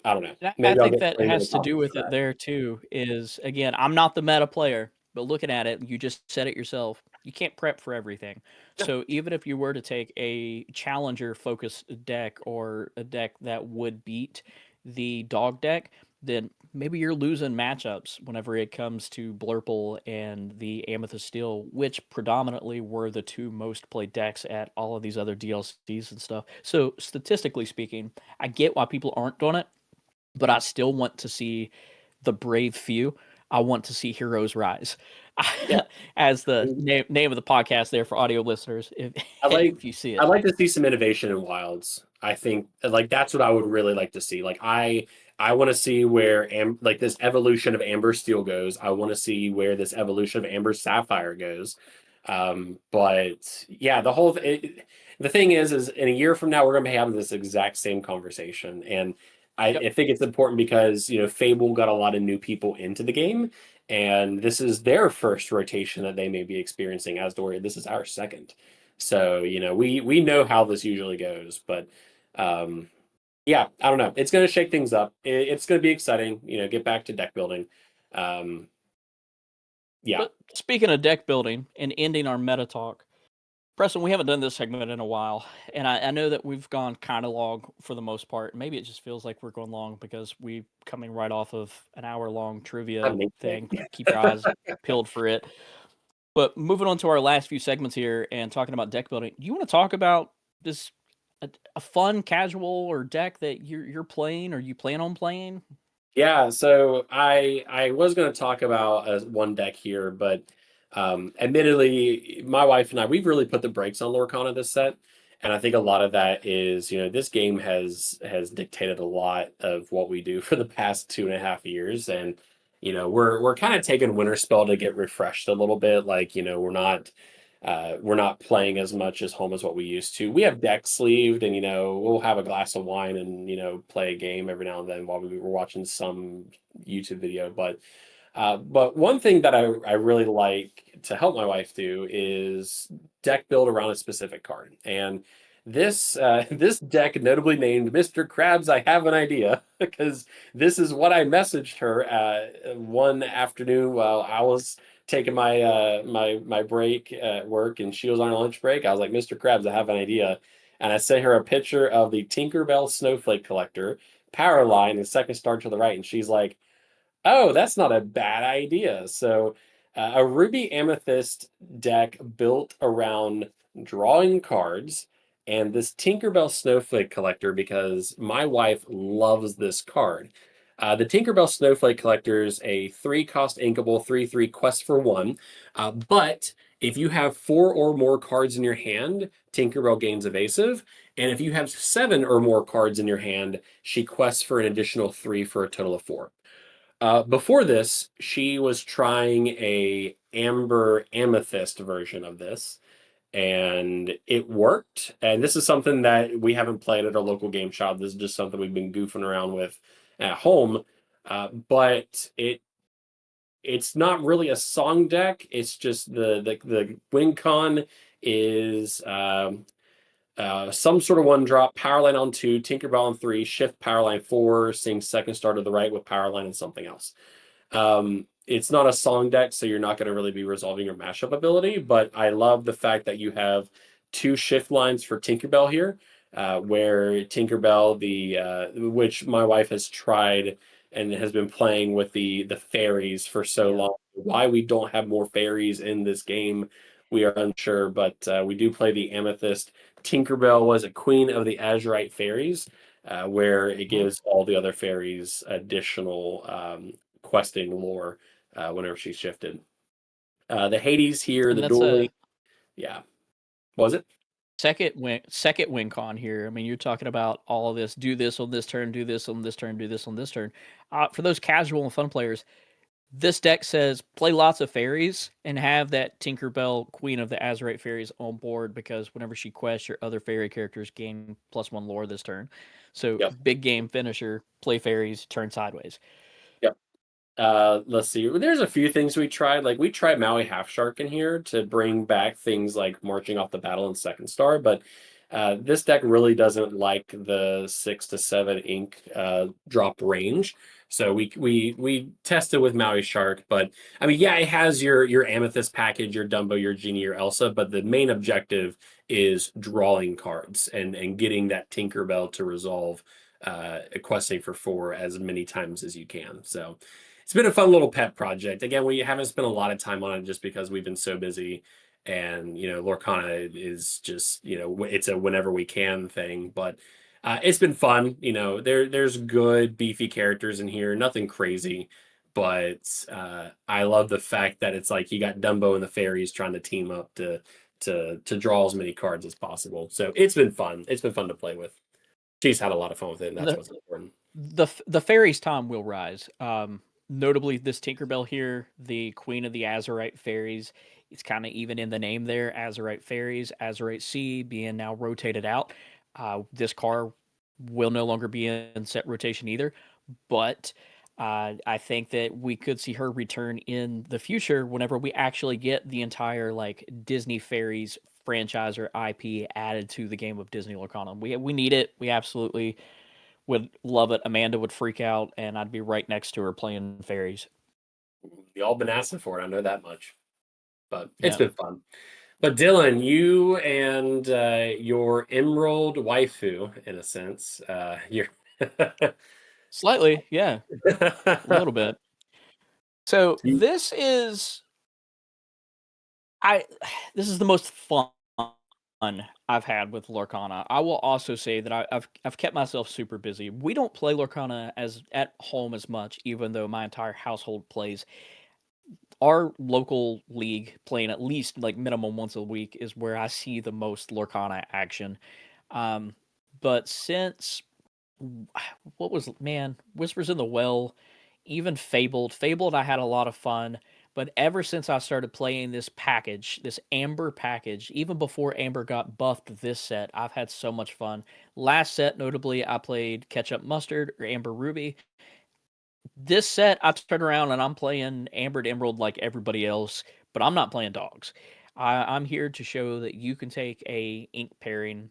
I don't know. I Maybe I'll think get that framed in the has to do comments with for it that. there too. Is again, I'm not the meta player, but looking at it, you just said it yourself. You can't prep for everything. Yeah. So even if you were to take a challenger focused deck or a deck that would beat the dog deck, then maybe you're losing matchups whenever it comes to Blurple and the Amethyst Steel, which predominantly were the two most played decks at all of these other DLCs and stuff. So statistically speaking, I get why people aren't doing it, but I still want to see the brave few. I want to see heroes rise. Yeah. As the name of the podcast there for audio listeners, if I like if you see it. I'd like to see some innovation in Wilds. I think like that's what I would really like to see. Like I want to see where like this evolution of Amber Steel goes. I want to see where this evolution of Amber Sapphire goes. But yeah, the thing is in a year from now we're going to be having this exact same conversation, and I Yep. think it's important because Fable got a lot of new people into the game, and this is their first rotation that they may be experiencing. As Dory, this is our second. So, we know how this usually goes, but yeah, I don't know. It's going to shake things up. It's going to be exciting, get back to deck building. Um, yeah. But speaking of deck building and ending our meta talk, Preston, we haven't done this segment in a while, and I know that we've gone kind of long for the most part. Maybe it just feels like we're going long because we're coming right off of an hour-long I trivia mean, thing. Keep your eyes peeled for it. But moving on to our last few segments here and talking about deck building, do you want to talk about this a fun casual or deck that you're playing or you plan on playing? Yeah, so I was going to talk about one deck here, but admittedly, my wife and I, we've really put the brakes on Lorcana this set, and I think a lot of that is this game has dictated a lot of what we do for the past 2.5 years, and we're kind of taking winter spell to get refreshed a little bit. Like we're not playing as much as home as what we used to. We have deck sleeved, and we'll have a glass of wine and play a game every now and then while we were watching some YouTube video. But one thing that I really like to help my wife do is deck build around a specific card. And this this deck, notably named Mr. Krabs, I have an idea, because this is what I messaged her one afternoon while I was taking my break at work and she was on her lunch break. I was like, Mr. Krabs, I have an idea. And I sent her a picture of the Tinkerbell Snowflake Collector, power line, and second star to the right. And she's like, Oh, that's not a bad idea. So, a Ruby Amethyst deck built around drawing cards and this Tinkerbell Snowflake Collector because my wife loves this card. The Tinkerbell Snowflake Collector is a 3-cost inkable 3/3 quest for 1. But if you have 4 or more cards in your hand, Tinkerbell gains evasive. And if you have 7 or more cards in your hand, she quests for an additional 3 for a total of 4. Before this, she was trying a Amber Amethyst version of this, and it worked. And this is something that we haven't played at our local game shop. This is just something we've been goofing around with at home. But it's not really a song deck. It's just the win con is some sort of 1-drop, Powerline on 2, Tinkerbell on 3, Shift Powerline 4, sing second star to the right with Powerline and something else. It's not a song deck, so you're not going to really be resolving your mashup ability, but I love the fact that you have 2 shift lines for Tinkerbell here, where Tinkerbell, which my wife has tried and has been playing with the fairies for so long. Why we don't have more fairies in this game, we are unsure, but we do play the Amethyst. Tinkerbell was a queen of the Azurite fairies, where it gives all the other fairies additional questing lore whenever she's shifted. The Hades here, And the that's dueling. a Yeah. Was it? second win con here. I mean, you're talking about all of this. Do this on this turn. Do this on this turn. Do this on this turn. For those casual and fun players, this deck says play lots of fairies and have that Tinkerbell, Queen of the Azurite Fairies, on board because whenever she quests, your other fairy characters gain +1 lore this turn. So Yep. big game finisher, play fairies, turn sideways. Yep. Let's see. There's a few things we tried. Like we tried Maui Half Shark in here to bring back things like marching off the battle and second star, but this deck really doesn't like the 6 to 7 ink drop range. So we tested with Maui Shark, but I mean, yeah, it has your Amethyst package, your Dumbo, your Genie, your Elsa, but the main objective is drawing cards and getting that Tinkerbell to resolve questing for 4 as many times as you can. So it's been a fun little pet project. Again, we haven't spent a lot of time on it just because we've been so busy. And, Lorcana is just, it's a whenever we can thing. But it's been fun. There's good, beefy characters in here. Nothing crazy. But I love the fact that it's like you got Dumbo and the fairies trying to team up to draw as many cards as possible. So it's been fun. It's been fun to play with. She's had a lot of fun with it, and And that's what's important. the fairies' time will rise. Notably, this Tinkerbell here, the Queen of the Azurite Fairies. It's kind of even in the name there, Azurite Fairies, Azurite Sea being now rotated out. This car will no longer be in set rotation either, but I think that we could see her return in the future whenever we actually get the entire like Disney Fairies franchise or IP added to the game of Disney Lorcana. We need it. We absolutely would love it. Amanda would freak out, and I'd be right next to her playing fairies. We all been asking for it. I know that much. But it's Yeah, been fun. But Dylan, you and your emerald waifu, in a sense, you're slightly. Yeah, a little bit. So I. This is the most fun I've had with Lorcana. I will also say that I've kept myself super busy. We don't play Lorcana as at home as much, even though my entire household plays. Our local league playing at least like minimum once a week is where I see the most Lorcana action. Um, but since what was man Whispers in the Well, even Fabled, I had a lot of fun. But ever since I started playing this package, this Amber package, even before Amber got buffed this set, I've had so much fun. Last set, notably, I played Ketchup Mustard or Amber Ruby. This set, I turned around and I'm playing Ambered Emerald like everybody else, but I'm not playing dogs. I'm here to show that you can take a ink pairing,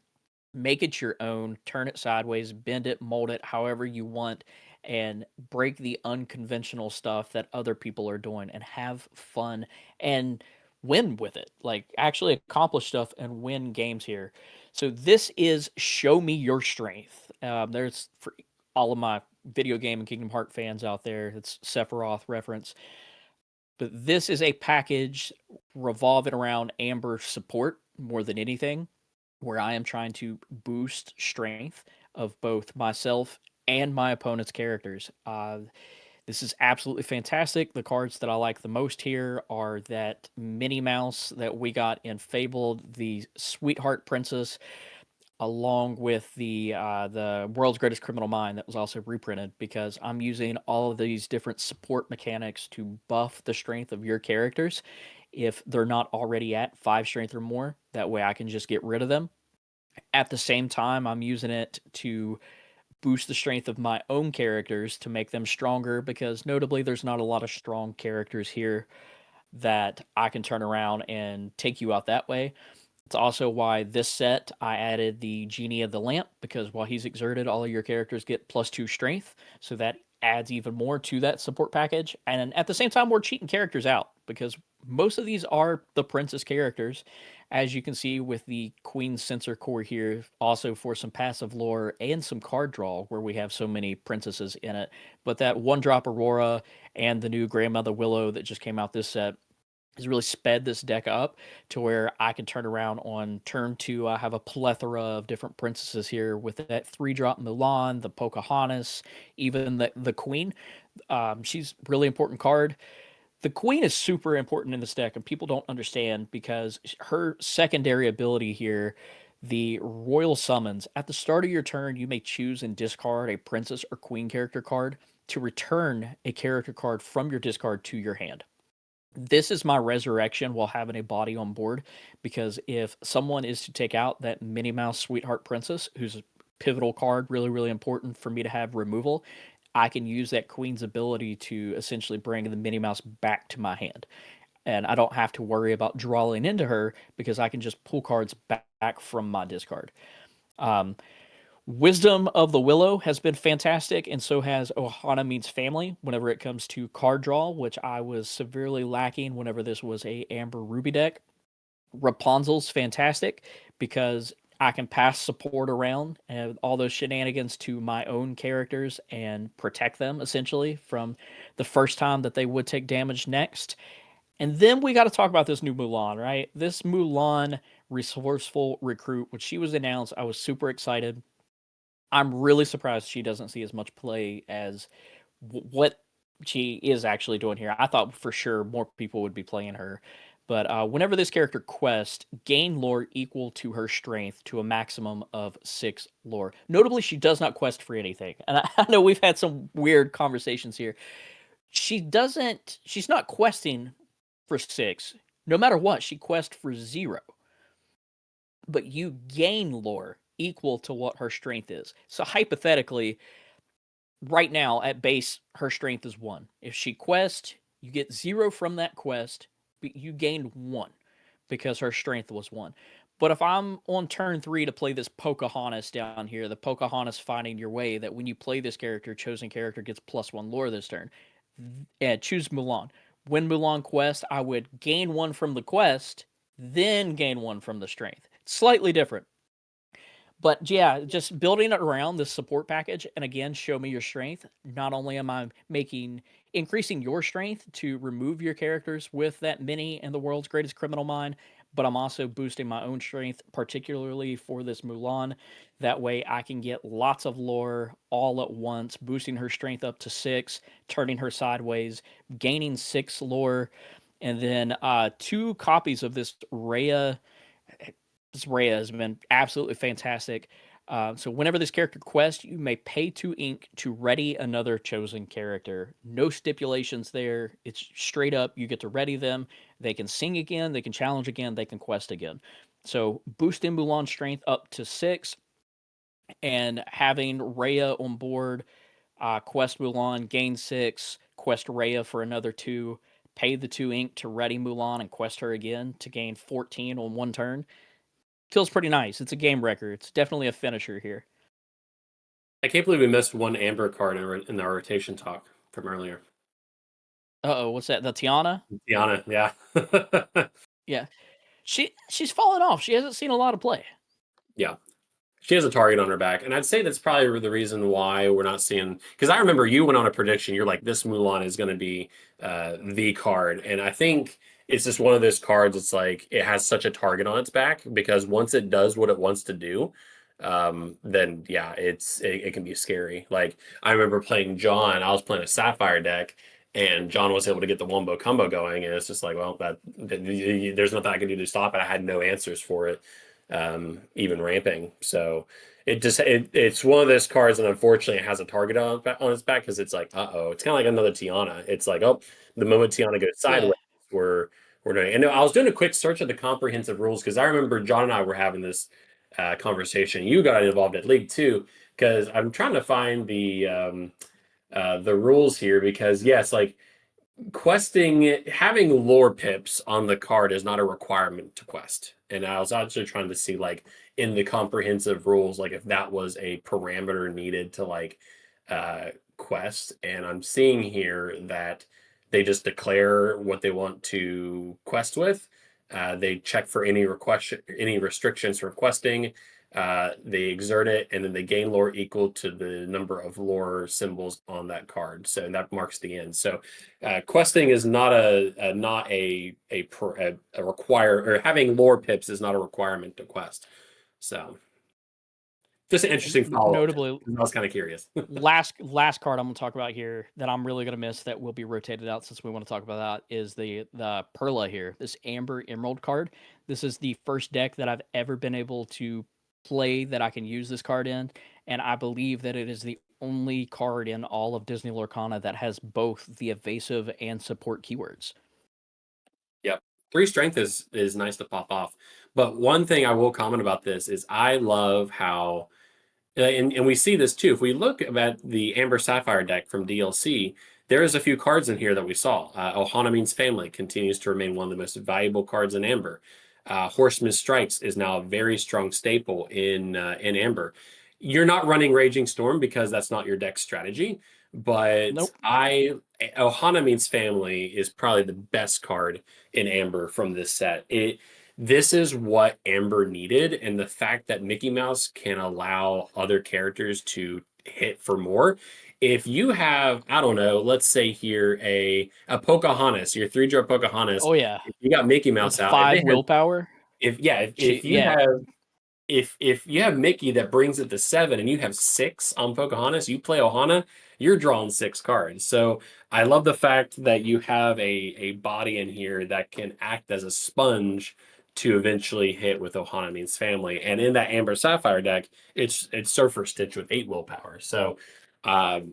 make it your own, turn it sideways, bend it, mold it however you want, and break the unconventional stuff that other people are doing and have fun and win with it. Like actually accomplish stuff and win games here. So this is Show Me Your Strength. There's for all of my video game and Kingdom Hearts fans out there. It's Sephiroth reference. But this is a package revolving around Amber support more than anything, where I am trying to boost strength of both myself and my opponent's characters. This is absolutely fantastic. The cards that I like the most here are that Minnie Mouse that we got in Fabled, the Sweetheart Princess, along with the World's Greatest Criminal Mind that was also reprinted, because I'm using all of these different support mechanics to buff the strength of your characters if they're not already at 5 strength or more. That way I can just get rid of them. At the same time, I'm using it to boost the strength of my own characters to make them stronger, because notably there's not a lot of strong characters here that I can turn around and take you out that way. It's also why this set I added the Genie of the Lamp, because while he's exerted, all of your characters get +2 strength, so that adds even more to that support package. And at the same time, we're cheating characters out, because most of these are the princess characters, as you can see with the Queen Sensor Core here, also for some passive lore and some card draw, where we have so many princesses in it. But that 1-drop Aurora and the new Grandmother Willow that just came out this set has really sped this deck up to where I can turn around on turn 2. I have a plethora of different princesses here with that 3-drop Mulan, the Pocahontas, even the Queen. She's a really important card. The Queen is super important in this deck, and people don't understand, because her secondary ability here, the Royal Summons, at the start of your turn, you may choose and discard a princess or queen character card to return a character card from your discard to your hand. This is my resurrection while having a body on board, because if someone is to take out that Minnie Mouse Sweetheart Princess, who's a pivotal card, really, really important for me to have removal, I can use that Queen's ability to essentially bring the Minnie Mouse back to my hand. And I don't have to worry about drawing into her, because I can just pull cards back from my discard. Wisdom of the Willow has been fantastic, and so has Ohana Means Family whenever it comes to card draw, which I was severely lacking whenever this was a Amber Ruby deck. Rapunzel's fantastic, because I can pass support around and all those shenanigans to my own characters and protect them essentially from the first time that they would take damage next. And then we got to talk about this new Mulan, right? This Mulan Resourceful Recruit, when she was announced, I was super excited. I'm really surprised she doesn't see as much play as what she is actually doing here. I thought for sure more people would be playing her. But whenever this character quests, gain lore equal to her strength to a maximum of 6 lore. Notably, she does not quest for anything. And I know we've had some weird conversations here. She's not questing for 6. No matter what, she quests for 0. But you gain lore equal to what her strength is. So hypothetically, right now at base, her strength is 1. If she quests, you get 0 from that quest, but you gained 1 because her strength was 1. But if I'm on turn 3 to play this Pocahontas down here, the Pocahontas Finding Your Way, that when you play this character, chosen character gets +1 lore this turn. And choose Mulan. When Mulan quests, I would gain 1 from the quest, then gain 1 from the strength. Slightly different. But yeah, just building it around this support package, and again, show me your strength. Not only am I increasing your strength to remove your characters with that Minnie and the World's Greatest Criminal Mind, but I'm also boosting my own strength, particularly for this Mulan. That way I can get lots of lore all at once, boosting her strength up to 6, turning her sideways, gaining 6 lore, and then 2 copies of this Rhea. This Rhea has been absolutely fantastic. So whenever this character quests, you may pay 2 ink to ready another chosen character. No stipulations there. It's straight up, you get to ready them. They can sing again, they can challenge again, they can quest again. So boosting Mulan's strength up to 6, and having Rhea on board, quest Mulan, gain 6, quest Rhea for another 2, pay the 2 ink to ready Mulan and quest her again to gain 14 on 1 turn. Feels pretty nice. It's a game record. It's definitely a finisher here. I can't believe we missed one Amber card in our rotation talk from earlier. Uh-oh, what's that? The Tiana? Tiana, yeah. Yeah. She's fallen off. She hasn't seen a lot of play. Yeah. She has a target on her back, and I'd say that's probably the reason why we're not seeing. Because I remember you went on a prediction. You're like, this Mulan is going to be the card, and I think it's just one of those cards. It's like it has such a target on its back because once it does what it wants to do, then yeah, it can be scary. Like I remember playing John. I was playing a Sapphire deck, and John was able to get the wombo combo going, and it's just like, well, there's nothing I can do to stop it. I had no answers for it, even ramping. So it's one of those cards, and unfortunately, it has a target on its back because it's like, uh-oh, it's kind of like another Tiana. It's like, oh, the moment Tiana goes sideways, Yeah. we're doing it. And I was doing a quick search of the comprehensive rules because I remember John and I were having this conversation. You got involved at League too, because I'm trying to find the rules here because yes, like questing, having lore pips on the card is not a requirement to quest. And I was actually trying to see like in the comprehensive rules, like if that was a parameter needed to like quest. And I'm seeing here that they just declare what they want to quest with. They check for any restrictions for questing. They exert it, and then they gain lore equal to the number of lore symbols on that card. So that marks the end. So questing is not a require, or having lore pips is not a requirement to quest. So just an interesting follow up. Notably, I was kind of curious. last card I'm going to talk about here that I'm really going to miss that will be rotated out since we want to talk about that is the Perla here. This Amber Emerald card. This is the first deck that I've ever been able to play that I can use this card in, and I believe that it is the only card in all of Disney Lorcana that has both the evasive and support keywords. Yep. 3 strength is nice to pop off. But one thing I will comment about this is I love how and we see this too. If we look at the Amber Sapphire deck from DLC, there is a few cards in here that we saw. Ohana Means Family continues to remain one of the most valuable cards in Amber. Horseman Strikes is now a very strong staple in Amber. You're not running Raging Storm because that's not your deck strategy, but Nope. Ohana Means Family is probably the best card in Amber from this set. This is what Amber needed, and the fact that Mickey Mouse can allow other characters to hit for more. If you have, I don't know, let's say here a Pocahontas, your 3-drop Pocahontas, Oh yeah, if you got Mickey with Mouse out, 5 willpower. if you Yeah, have if you have Mickey that brings it to 7 and you have 6 on Pocahontas, you play Ohana, you're drawing 6 cards. So I love the fact that you have a body in here that can act as a sponge to eventually hit with Ohana Means Family. And in that Amber Sapphire deck, it's Surfer Stitch with 8 willpower. So I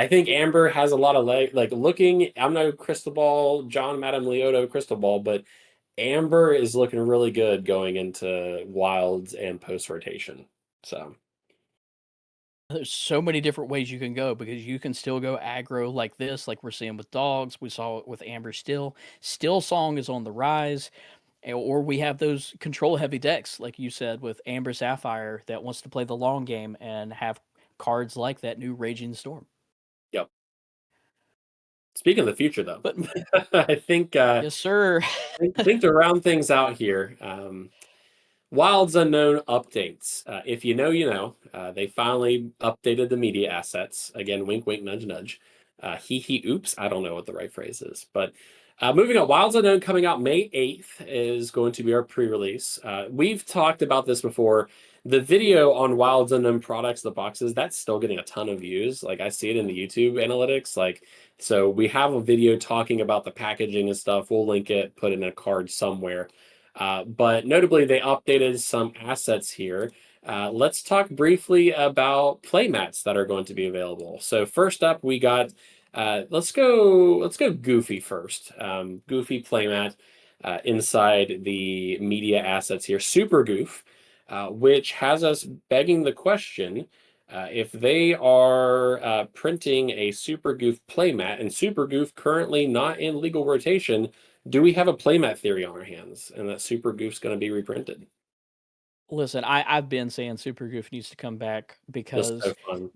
think Amber has a lot of like looking. I'm no crystal ball, John Madame Leoto crystal ball, but Amber is looking really good going into Wilds and post rotation. So there's so many different ways you can go because you can still go aggro like this, like we're seeing with dogs. We saw it with Amber Still. Still Song is on the rise. Or we have those control heavy decks, like you said, with Amber Sapphire that wants to play the long game and have cards like that new Raging Storm. yep. Speaking of the future, though, But I think yes, sir. think to round things out here. Wilds Unknown updates. If you know, you know. They finally updated the media assets. Again, wink, wink, nudge, nudge. Oops. I don't know what the right phrase is. But moving on, Wilds Unknown coming out May 8th is going to be our pre-release. We've talked about this before. The video on Wilds Unknown products, the boxes, that's still getting a ton of views. Like I see it in the YouTube analytics. Like, so we have a video talking about the packaging and stuff. We'll link it, put it in a card somewhere. But notably, they updated some assets here. Let's talk briefly about playmats that are going to be available. So first up, we got let's go Goofy first. Goofy playmat inside the media assets here. Super Goof, which has us begging the question. If they are printing a Super Goof playmat, and Super Goof currently not in legal rotation, do we have a playmat theory on our hands and that Super Goof's going to be reprinted? Listen, I've been saying Super Goof needs to come back Just so because fun.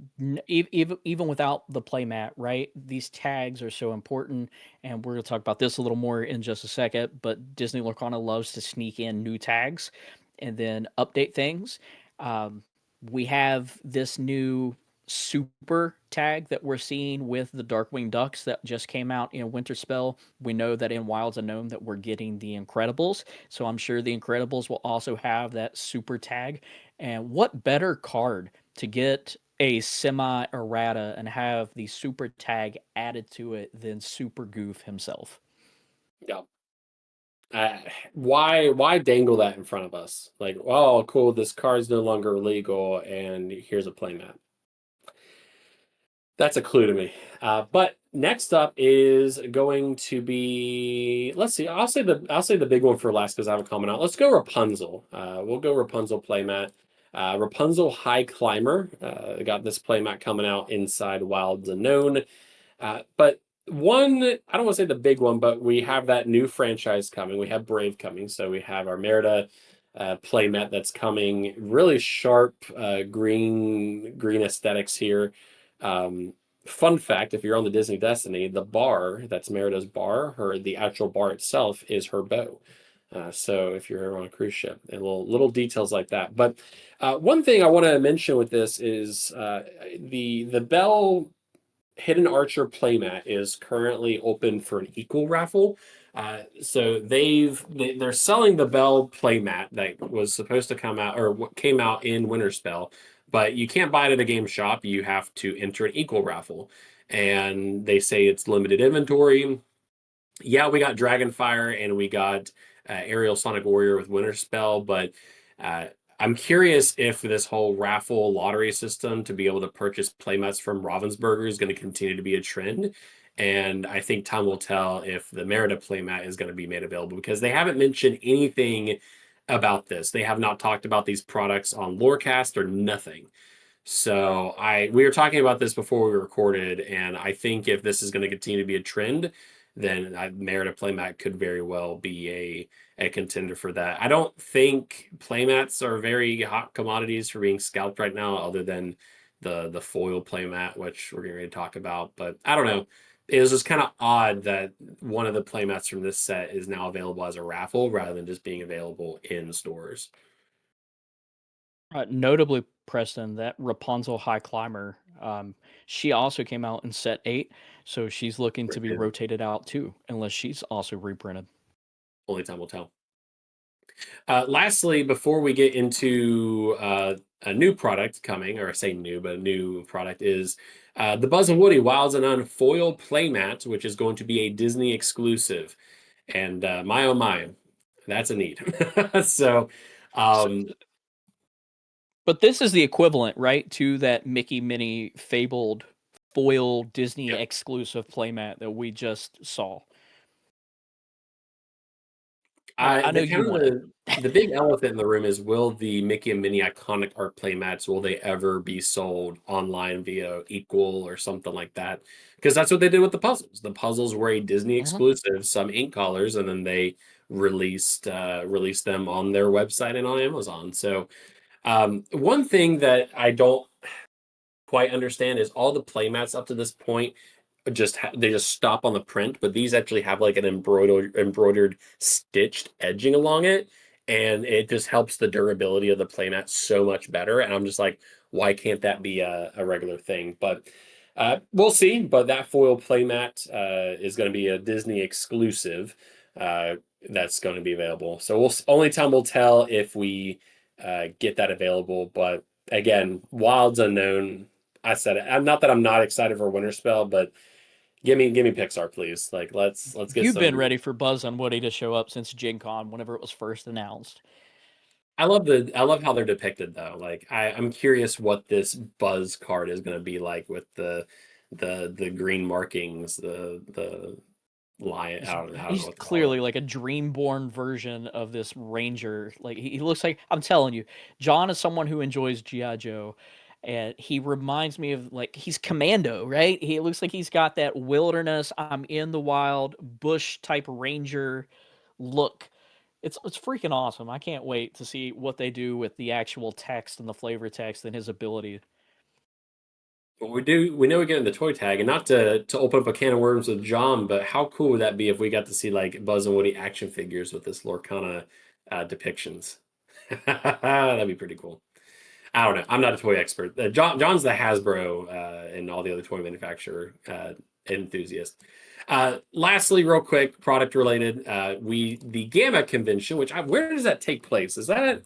even without the playmat, right? These tags are so important, and we're gonna talk about this a little more in just a second. But Disney Lorcana loves to sneak in new tags and then update things. Um, we have this new super tag that we're seeing with the Darkwing Ducks that just came out in Winter Spell. We know that in Wilds Unknown that we're getting the Incredibles, so I'm sure the Incredibles will also have that super tag. And what better card to get a semi errata and have the super tag added to it than Super Goof himself? Yeah. Why dangle that in front of us? Like, oh, cool, this card's no longer illegal, and here's a playmat. That's a clue to me. But next up is going to be, let's see. I'll say the big one for last because I have a comment out. Let's go Rapunzel. We'll go Rapunzel playmat. Rapunzel High Climber. I got this playmat coming out inside Wilds Unknown. But one, I don't want to say the big one, but we have that new franchise coming. We have Brave coming, so we have our Merida playmat that's coming. Really sharp green aesthetics here. Um, Fun fact: if you're on the Disney Destiny, the bar that's Merida's bar, the actual bar itself is her bow. So if you're ever on a cruise ship, and little details like that. But one thing I want to mention with this is the Bell Hidden Archer playmat is currently open for an equal raffle. So they're selling the Bell playmat that was supposed to come out or what came out in Winter Spell, but you can't buy it at a game shop. You have to enter an equal raffle, and they say it's limited inventory. Yeah, we got Dragonfire and we got Aerial Sonic Warrior with Winter Spell, but uh, I'm curious if this whole raffle lottery system to be able to purchase playmats from Ravensburger is going to continue to be a trend. And I think time will tell if the Merida playmat is going to be made available because they haven't mentioned anything about this. They have not talked about these products on Lorecast or nothing. So we were talking about this before we recorded, and I think if this is going to continue to be a trend, then Merida Playmat could very well be a contender for that. I don't think playmats are very hot commodities for being scalped right now, other than the foil playmat, which we're going to talk about. But I don't know. It was just kind of odd that one of the playmats from this set is now available as a raffle rather than just being available in stores. Notably, Preston, that Rapunzel High Climber, she also came out in set 8, so she's looking to be Yeah. rotated out too, unless she's also reprinted. Only time will tell. Lastly, before we get into a new product coming, or I say new, but a new product is the Buzz and Woody Wilds and Unknown foil playmat, which is going to be a Disney exclusive. And my oh my, that's a need. So, So, um, but this is the equivalent, right, to that Mickey Minnie fabled foil Disney yeah, exclusive playmat that we just saw. I know the you kind of want it. the big elephant in the room is, will the Mickey and Minnie iconic art playmats, will they ever be sold online via Equal or something like that? Because that's what they did with the puzzles. The puzzles were a Disney Mhm. exclusive, some ink colors, and then they released them on their website and on Amazon. So one thing that I don't quite understand is all the playmats up to this point they just stop on the print, but these actually have like an embroidered stitched edging along it, and it just helps the durability of the playmat so much better. And I'm just like, why can't that be a regular thing? But we'll see. But that foil playmat is going to be a Disney exclusive that's going to be available. So only time will tell if we get that available. But again, Wilds Unknown. I said it. I'm not that I'm not excited for Winter Spell, but give me Pixar, please. Like let's get You've been some. ready for Buzz and Woody to show up since Gen Con, whenever it was first announced. I love how they're depicted though. Like I'm curious what this Buzz card is going to be like with the green markings, the lion. I don't know He's what to call clearly it. like a dreamborn version of this ranger. Like he looks like, I'm telling you, John is someone who enjoys GI Joe, and he reminds me of, like, he's Commando, right? He looks like he's got that wilderness, I'm in the wild, bush type ranger look. It's freaking awesome. I can't wait to see what they do with the actual text and the flavor text and his ability. But we know we get in the toy tag, and not to open up a can of worms with John, but how cool would that be if we got to see like Buzz and Woody action figures with this Lorcana depictions? That'd be pretty cool. I don't know. I'm not a toy expert. John's the Hasbro and all the other toy manufacturer enthusiast. Lastly, real quick, product related, the Gamma convention, where does that take place? Is that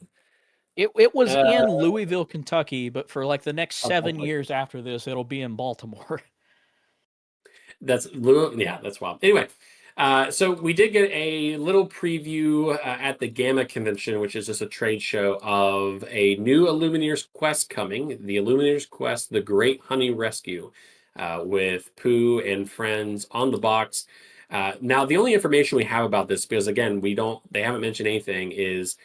It was in Louisville, Kentucky, but for like the next 7 like, years after this, it'll be in Baltimore. that's wild. Anyway, so we did get a little preview at the Gamma convention, which is just a trade show of a new Illumineer's quest coming, the Illumineer's quest, the Great Hunny Rescue, with Pooh and friends on the box. Now, the only information we have about this, because again, they haven't mentioned anything, is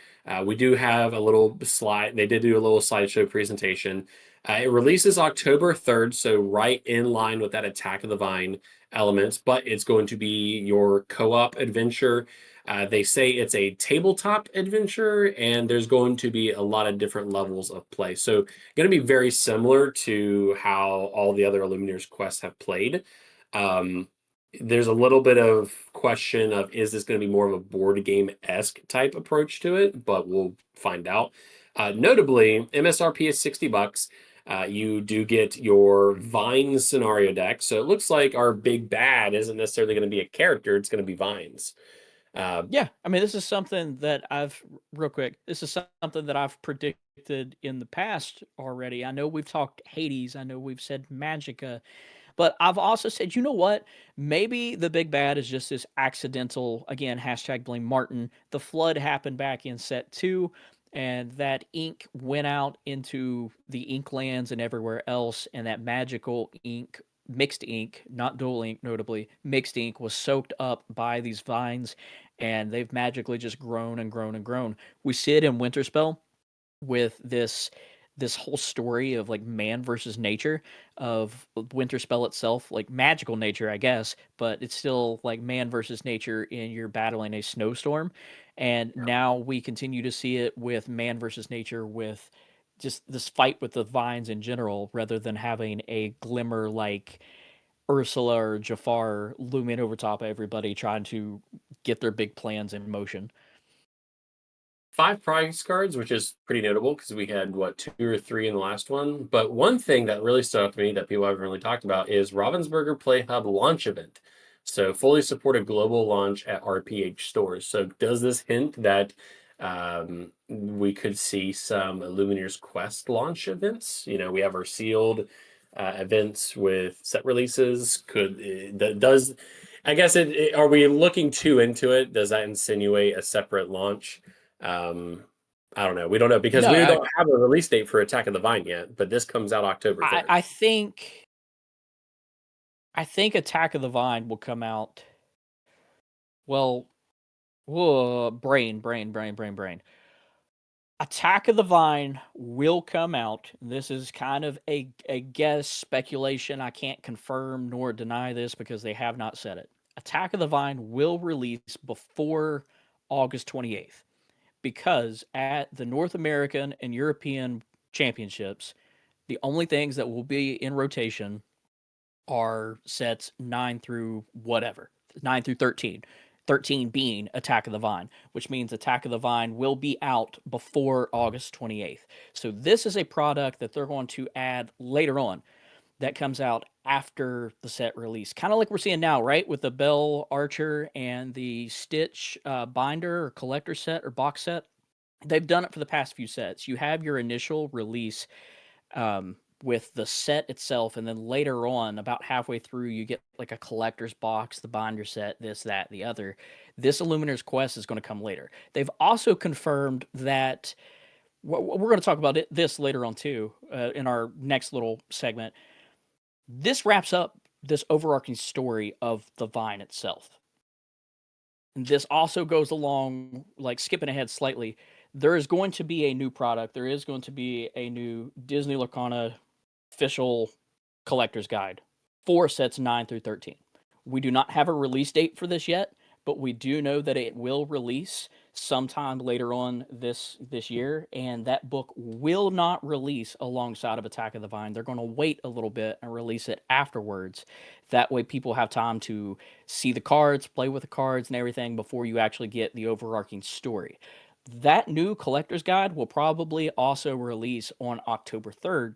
we do have a little slide. They did do a little slideshow presentation. It releases October 3rd, so right in line with that Attack of the Vine elements, but it's going to be your co-op adventure. They say it's a tabletop adventure, and there's going to be a lot of different levels of play. So going to be very similar to how all the other Illumineers quests have played. There's a little bit of question of, is this going to be more of a board game-esque type approach to it, but we'll find out. Notably, MSRP is $60. You do get your Vine scenario deck. So it looks like our big bad isn't necessarily going to be a character. It's going to be Vines. Yeah, I mean, this is something that this is something that I've predicted in the past already. I know we've talked Hades. I know we've said Magicka. But I've also said, you know what? Maybe the big bad is just this accidental, again, hashtag blame Martin. The flood happened back in set 2, and that ink went out into the Inklands and everywhere else, and that magical ink, mixed ink, not dual ink notably, mixed ink was soaked up by these vines, and they've magically just grown and grown and grown. We see it in Winterspell with this whole story of like man versus nature of Winterspell itself, like magical nature, I guess, but it's still like man versus nature in you're battling a snowstorm. And now we continue to see it with man versus nature with just this fight with the vines in general, rather than having a glimmer like Ursula or Jafar looming over top of everybody trying to get their big plans in motion. 5 prize cards, which is pretty notable because we had, 2 or 3 in the last one. But one thing that really stuck to me that people haven't really talked about is Ravensburger Play Hub launch event. So fully supported global launch at RPH stores. So does this hint that we could see some Illumineers Quest launch events? We have our sealed events with set releases. I guess are we looking too into it? Does that insinuate a separate launch? I don't know. We don't know because No, we don't have a release date for Attack of the Vine yet, but this comes out October 3rd. I think Attack of the Vine will come out. Well, brain. Attack of the Vine will come out. This is kind of a guess, speculation. I can't confirm nor deny this because they have not said it. Attack of the Vine will release before August 28th because at the North American and European championships, the only things that will be in rotation are sets 9 through whatever, 9 through 13. 13 being Attack of the Vine, which means Attack of the Vine will be out before August 28th. So this is a product that they're going to add later on that comes out after the set release. Kind of like we're seeing now, right? With the Bell Archer and the Stitch binder or collector set or box set. They've done it for the past few sets. You have your initial release with the set itself, and then later on, about halfway through, you get like a collector's box, the binder set, this, that, the other. This Illumineer's Quest is going to come later. They've also confirmed that we're going to talk about this later on too in our next little segment. This wraps up this overarching story of the Vine itself. And this also goes along, like skipping ahead slightly, there is going to be a new product. There is going to be a new Disney Lorcana official collector's guide for sets 9 through 13. We do not have a release date for this yet, but we do know that it will release sometime later on this year, and that book will not release alongside of Attack of the Vine. They're going to wait a little bit and release it afterwards. That way people have time to see the cards, play with the cards and everything before you actually get the overarching story. That new collector's guide will probably also release on October 3rd.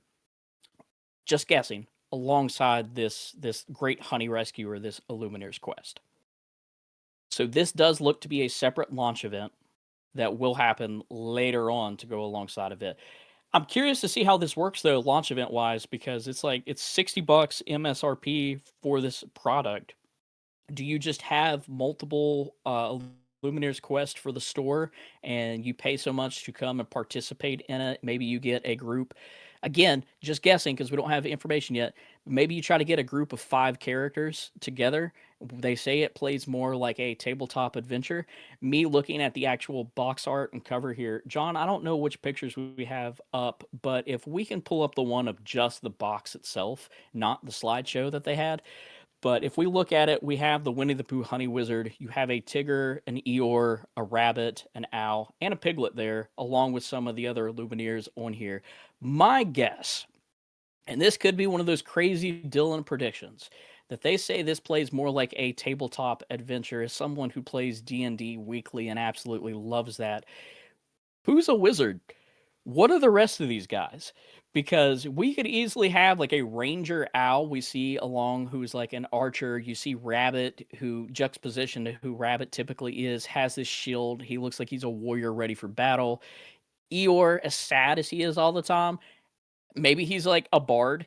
Just guessing, alongside this great honey rescue, or this Illumineer's quest. So this does look to be a separate launch event that will happen later on to go alongside of it. I'm curious to see how this works though, launch event wise, because it's like it's $60 MSRP for this product. Do you just have multiple Lumineers quest for the store, and you pay so much to come and participate in it? Maybe you get a group. Again, just guessing because we don't have information yet. Maybe you try to get a group of 5 characters together. They say it plays more like a tabletop adventure. Me looking at the actual box art and cover here, John, I don't know which pictures we have up, but if we can pull up the one of just the box itself, not the slideshow that they had, but if we look at it, we have the Winnie the Pooh Honey Wizard. You have a Tigger, an Eeyore, a Rabbit, an Owl, and a Piglet there, along with some of the other Lumineers on here. My guess, and this could be one of those crazy Dylan predictions, that they say this plays more like a tabletop adventure. As someone who plays D&D weekly and absolutely loves that, who's a wizard? What are the rest of these guys? Because we could easily have like a ranger owl we see along who's like an archer. You see Rabbit, who juxtaposition to who Rabbit typically is, has this shield. He looks like he's a warrior ready for battle. Eeyore, as sad as he is all the time, maybe he's like a bard,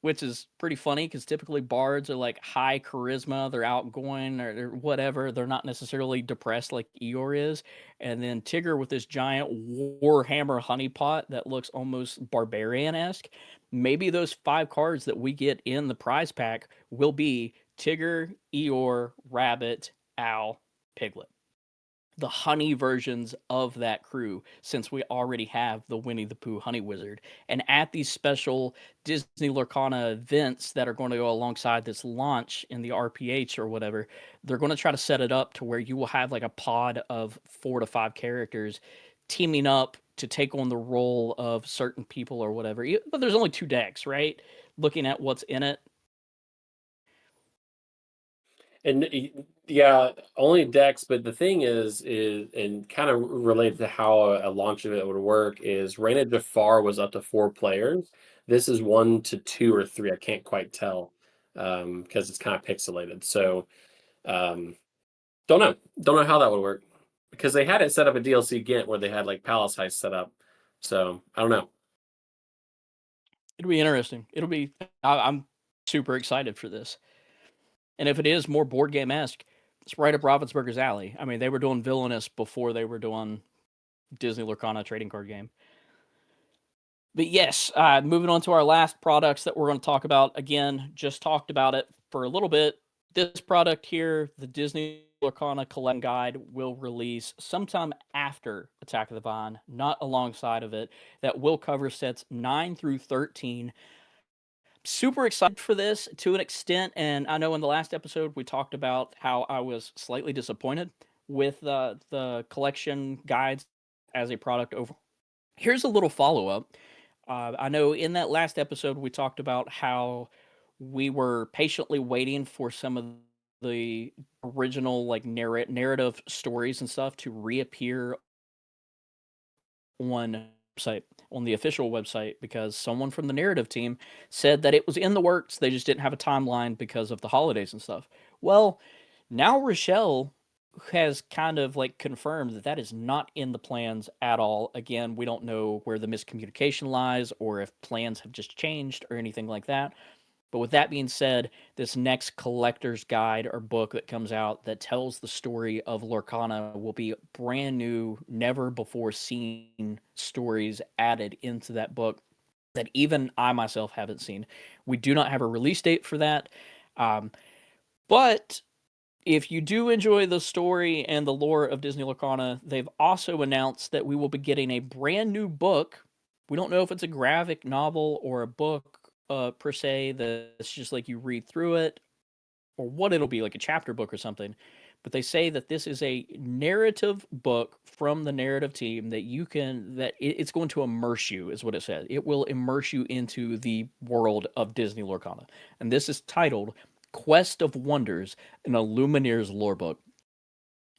which is pretty funny because typically bards are like high charisma, they're outgoing or whatever. They're not necessarily depressed like Eeyore is. And then Tigger with this giant Warhammer honeypot that looks almost barbarian-esque. Maybe those 5 cards that we get in the prize pack will be Tigger, Eeyore, Rabbit, Owl, Piglet, the honey versions of that crew, since we already have the Winnie the Pooh Honey Wizard. And at these special Disney Lorcana events that are going to go alongside this launch in the RPH or whatever, they're going to try to set it up to where you will have like a pod of 4 to 5 characters teaming up to take on the role of certain people or whatever. But there's only 2 decks, right? Looking at what's in it. And yeah, only decks. But the thing is and kind of related to how a launch event would work is Reign of Jafar was up to 4 players. This is 1 to 2 or 3. I can't quite tell because it's kind of pixelated. So um, don't know how that would work because they had it set up at DLC Ghent where they had like Palace Heist set up. So I don't know. It'll be interesting. I'm super excited for this. And if it is more board game esque, it's right up Ravensburger's alley. I mean, they were doing Villainous before they were doing Disney Lorcana trading card game. But yes, moving on to our last products that we're going to talk about. Again, just talked about it for a little bit. This product here, the Disney Lorcana Collection Guide, will release sometime after Attack of the Vine, not alongside of it. That will cover sets 9 through 13. Super excited for this to an extent, and I know in the last episode we talked about how I was slightly disappointed with the collection guides as a product over. Here's a little follow-up. I know in that last episode we talked about how we were patiently waiting for some of the original like narrative stories and stuff to reappear on website, on the official website, because someone from the narrative team said that it was in the works. They just didn't have a timeline because of the holidays and stuff. Well, now Rochelle has kind of like confirmed that that is not in the plans at all. Again, we don't know where the miscommunication lies or if plans have just changed or anything like that. But with that being said, this next collector's guide or book that comes out that tells the story of Lorcana will be brand new, never before seen stories added into that book that even I myself haven't seen. We do not have a release date for that. But if you do enjoy the story and the lore of Disney Lorcana, they've also announced that we will be getting a brand new book. We don't know if it's a graphic novel or a book per se, that's just like you read through it, or what it'll be, like a chapter book or something. But they say that this is a narrative book from the narrative team that it's going to immerse you, is what it said. It will immerse you into the world of Disney Lorcana. And this is titled Quest of Wonders, an Illumineer's lore book.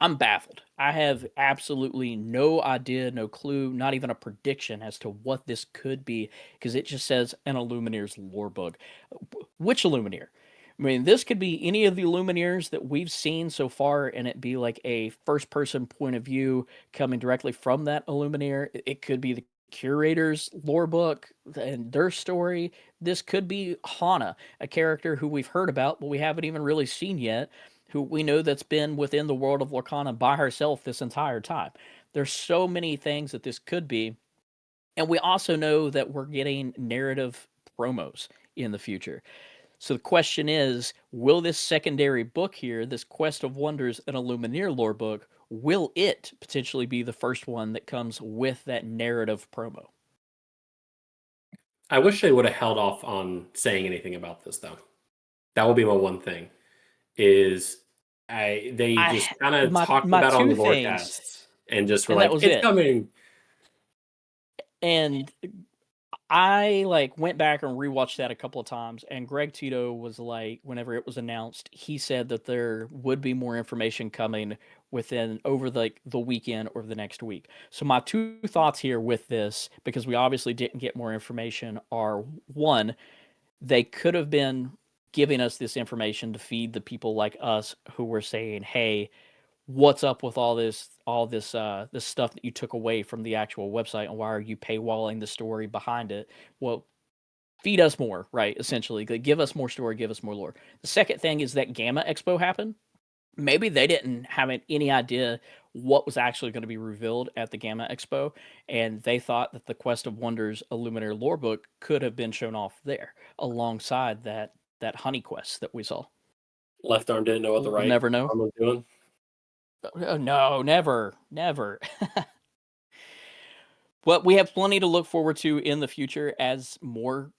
I'm baffled. I have absolutely no idea, no clue, not even a prediction as to what this could be, because it just says an Illumineer's lore book. Which Illumineer? I mean, this could be any of the Illumineers that we've seen so far, and it be like a first-person point of view coming directly from that Illumineer. It could be the curator's lore book and their story. This could be Hana, a character who we've heard about, but we haven't even really seen yet, who we know that's been within the world of Lorcana by herself this entire time. There's so many things that this could be. And we also know that we're getting narrative promos in the future. So the question is, will this secondary book here, this Quest of Wonders and Illumineer lore book, will it potentially be the first one that comes with that narrative promo? I wish they would have held off on saying anything about this, though. That would be my one thing. Is they just kind of talked my about it on two the things, Lorecast and just were and like, that was "It's it. coming." And I like went back and rewatched that a couple of times, and Greg Tito was like, whenever it was announced, he said that there would be more information coming within over the weekend or the next week. So my two thoughts here with this, because we obviously didn't get more information, are one, they could have been giving us this information to feed the people like us who were saying, "Hey, what's up with this stuff that you took away from the actual website, and why are you paywalling the story behind it?" Well, feed us more, right? Essentially, give us more story, give us more lore. The second thing is that Gamma Expo happened. Maybe they didn't have any idea what was actually going to be revealed at the Gamma Expo, and they thought that the Quest of Wonders Illuminator lore book could have been shown off there alongside that Hunny quest that we saw. Left arm didn't know what the We'll right never know. arm was doing. No, never. But we have plenty to look forward to in the future as more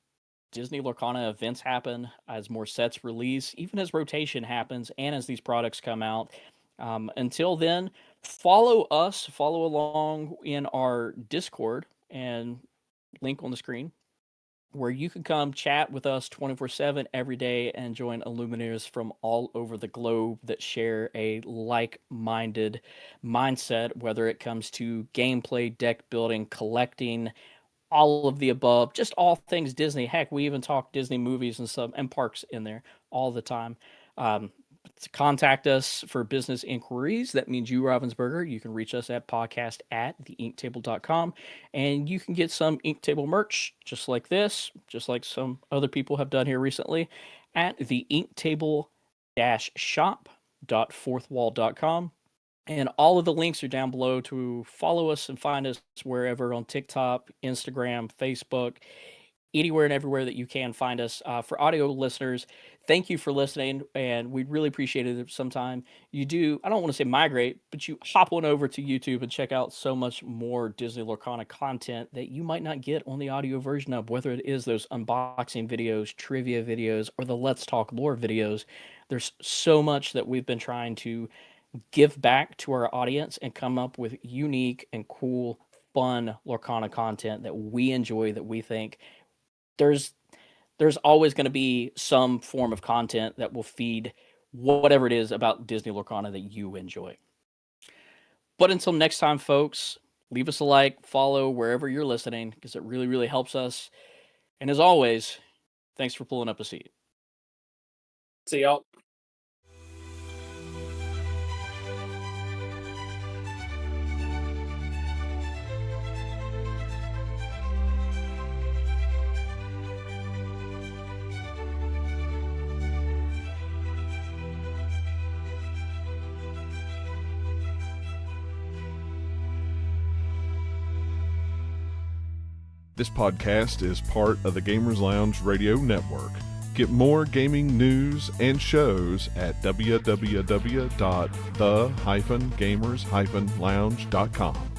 Disney Lorcana events happen, as more sets release, even as rotation happens, and as these products come out. Until then, follow along in our Discord, and link on the screen, where you can come chat with us 24/7 every day and join Illumineers from all over the globe that share a like-minded mindset, whether it comes to gameplay, deck building, collecting, all of the above, just all things Disney. Heck, we even talk Disney movies and stuff and parks in there all the time. To contact us for business inquiries, that means you, Ravensburger. You can reach us at podcast@theinktable.com, and you can get some Inktable merch just like this, just like some other people have done here recently, at the inktable-shop.fourthwall.com. And all of the links are down below to follow us and find us wherever on TikTok, Instagram, Facebook, anywhere and everywhere that you can find us. For audio listeners, thank you for listening, and we'd really appreciate it if sometime you do, I don't want to say migrate, but you hop on over to YouTube and check out so much more Disney Lorcana content that you might not get on the audio version of, whether it is those unboxing videos, trivia videos, or the Let's Talk Lore videos. There's so much that we've been trying to give back to our audience and come up with unique and cool, fun Lorcana content that we enjoy, that we think there's always going to be some form of content that will feed whatever it is about Disney Lorcana that you enjoy. But until next time, folks, leave us a like, follow wherever you're listening, because it really, really helps us. And as always, thanks for pulling up a seat. See y'all. This podcast is part of the Gamers Lounge Radio Network. Get more gaming news and shows at www.the-gamers-lounge.com.